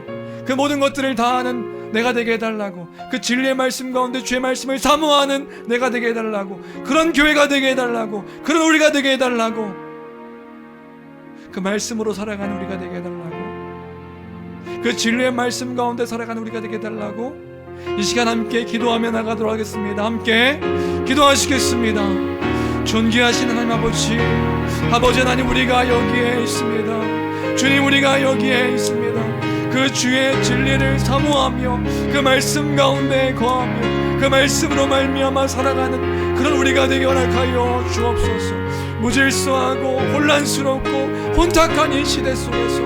그 모든 것들을 다하는 내가 되게 해달라고, 그 진리의 말씀 가운데 주의 말씀을 사모하는 내가 되게 해달라고, 그런 교회가 되게 해달라고, 그런 우리가 되게 해달라고, 그 말씀으로 살아가는 우리가 되게 해달라고, 그 진리의 말씀 가운데 살아가는 우리가 되게 해달라고 이 시간 함께 기도하며 나가도록 하겠습니다. 함께 기도하시겠습니다. 존귀하신 하나님 아버지, 아버지 하나님, 우리가 여기에 있습니다. 주님, 우리가 여기에 있습니다. 그 주의 진리를 사모하며 그 말씀 가운데 거하며 그 말씀으로 말미암아 살아가는 그런 우리가 되게 허락하여 주옵소서. 무질서하고 혼란스럽고 혼탁한 이 시대 속에서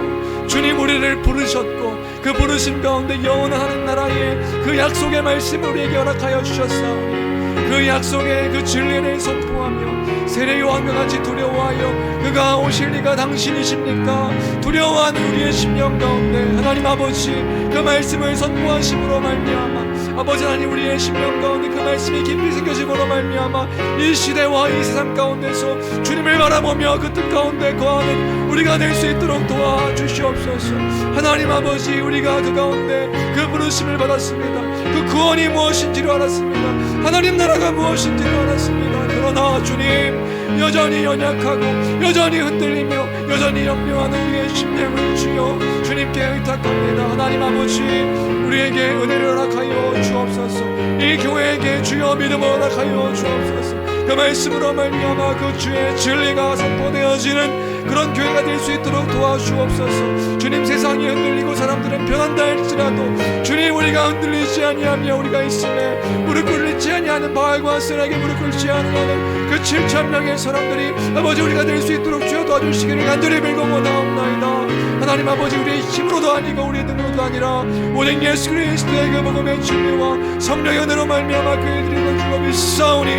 주님 우리를 부르셨고 그 부르심 가운데 영원한 하나님 나라의 그 약속의 말씀을 우리에게 허락하여 주셨사오니 그 약속의 그 진리를 선포하며 세례 요한과 같이 두려워하여 그가 오실 이가 당신이십니까? 두려워하는 우리의 심령 가운데 하나님 아버지 그 말씀을 선포하심으로 말미암아 아버지 하나님 우리의 심령 가운데 그 말씀이 깊이 새겨짐으로 말미암아 이 시대와 이 세상 가운데서 주님을 바라보며 그 뜻 가운데 거하는 우리가 될 수 있도록 도와주시옵소서. 하나님 아버지, 우리가 그 가운데 그 부르심을 받았습니다. 그 구원이 무엇인지를 알았습니다. 하나님 나라가 무엇인지를 알았습니다. 그러나 주님, 여전히 연약하고 여전히 흔들리며 여전히 염려하는 우리의 심령을 주여 주님께 의탁합니다. 하나님 아버지, 우리에게 은혜를 허락하여 주옵소서. 이 교회에게 주여 믿음을 허락하여 주옵소서. 그 말씀으로 말미암아 그 주의 진리가 선포되어지는 그런 교회가 될 수 있도록 도와주옵소서. 주님, 세상이 흔들리고 사람들은 변한다 할지라도 주님, 우리가 흔들리지 아니하며 우리가 있음에 무릎 꿇지 아니하는 바알과 아세라에게 무릎 꿇지 아니하는 그 7,000명의 사람들이 아버지 우리가 될 수 있도록 주여 도와주시기를 간절히 빌고 원하옵나이다. 하나님 아버지, 우리의 힘으로도 아니고 우리의 능력도 아니라 오직 예수 그리스도의 그 복음의 진리와 성령의 은혜로 말미암아 그들이 이룬 줄로 믿사오니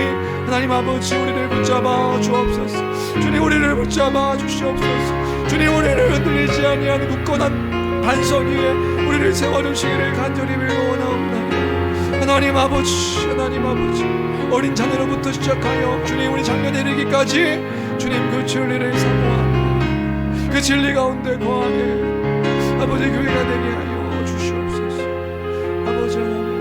하나님 아버지, 우리를 붙잡아 주옵소서. 주님, 우리를 붙잡아 주시옵소서. 주님, 우리를 흔들리지 아니하는 굳건한 반석 위에 우리를 세워주시기를 간절히 빌어원하옵나이다. 하나님 아버지, 하나님 아버지, 어린 자녀로부터 시작하여 주님 우리 장년에 이르기까지 주님 그 진리를 사모하고 그 진리 가운데 거하게 아버지 교회가 되게 하여 주시옵소서. 아버지 하나님,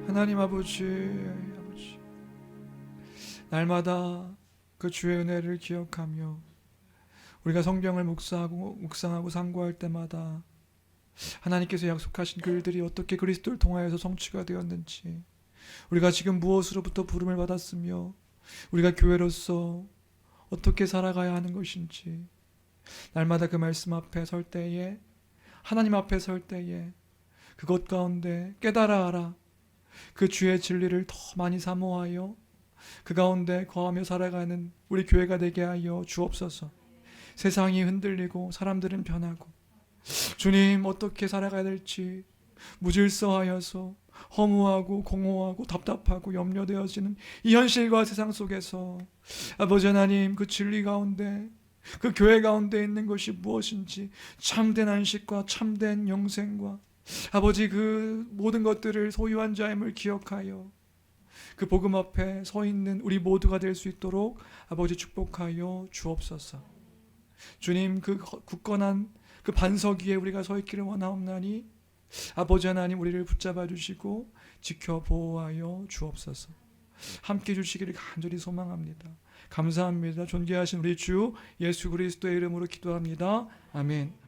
하나님 아버지, 날마다 그 주의 은혜를 기억하며 우리가 성경을 묵상하고 상고할 때마다 하나님께서 약속하신 글들이 어떻게 그리스도를 통하여서 성취가 되었는지, 우리가 지금 무엇으로부터 부름을 받았으며 우리가 교회로서 어떻게 살아가야 하는 것인지, 날마다 그 말씀 앞에 설 때에, 하나님 앞에 설 때에 그것 가운데 깨달아 알아 그 주의 진리를 더 많이 사모하여 그 가운데 거하며 살아가는 우리 교회가 되게 하여 주옵소서. 세상이 흔들리고 사람들은 변하고 주님 어떻게 살아가야 될지 무질서하여서 허무하고 공허하고 답답하고 염려되어지는 이 현실과 세상 속에서 아버지 하나님, 그 진리 가운데, 그 교회 가운데 있는 것이 무엇인지 참된 안식과 참된 영생과 아버지 그 모든 것들을 소유한 자임을 기억하여 그 복음 앞에 서 있는 우리 모두가 될 수 있도록 아버지 축복하여 주옵소서. 주님, 그 굳건한 그 반석 위에 우리가 서 있기를 원하옵나니 아버지 하나님, 우리를 붙잡아 주시고 지켜 보호하여 주옵소서. 함께 주시기를 간절히 소망합니다. 감사합니다. 존귀하신 우리 주 예수 그리스도의 이름으로 기도합니다. 아멘.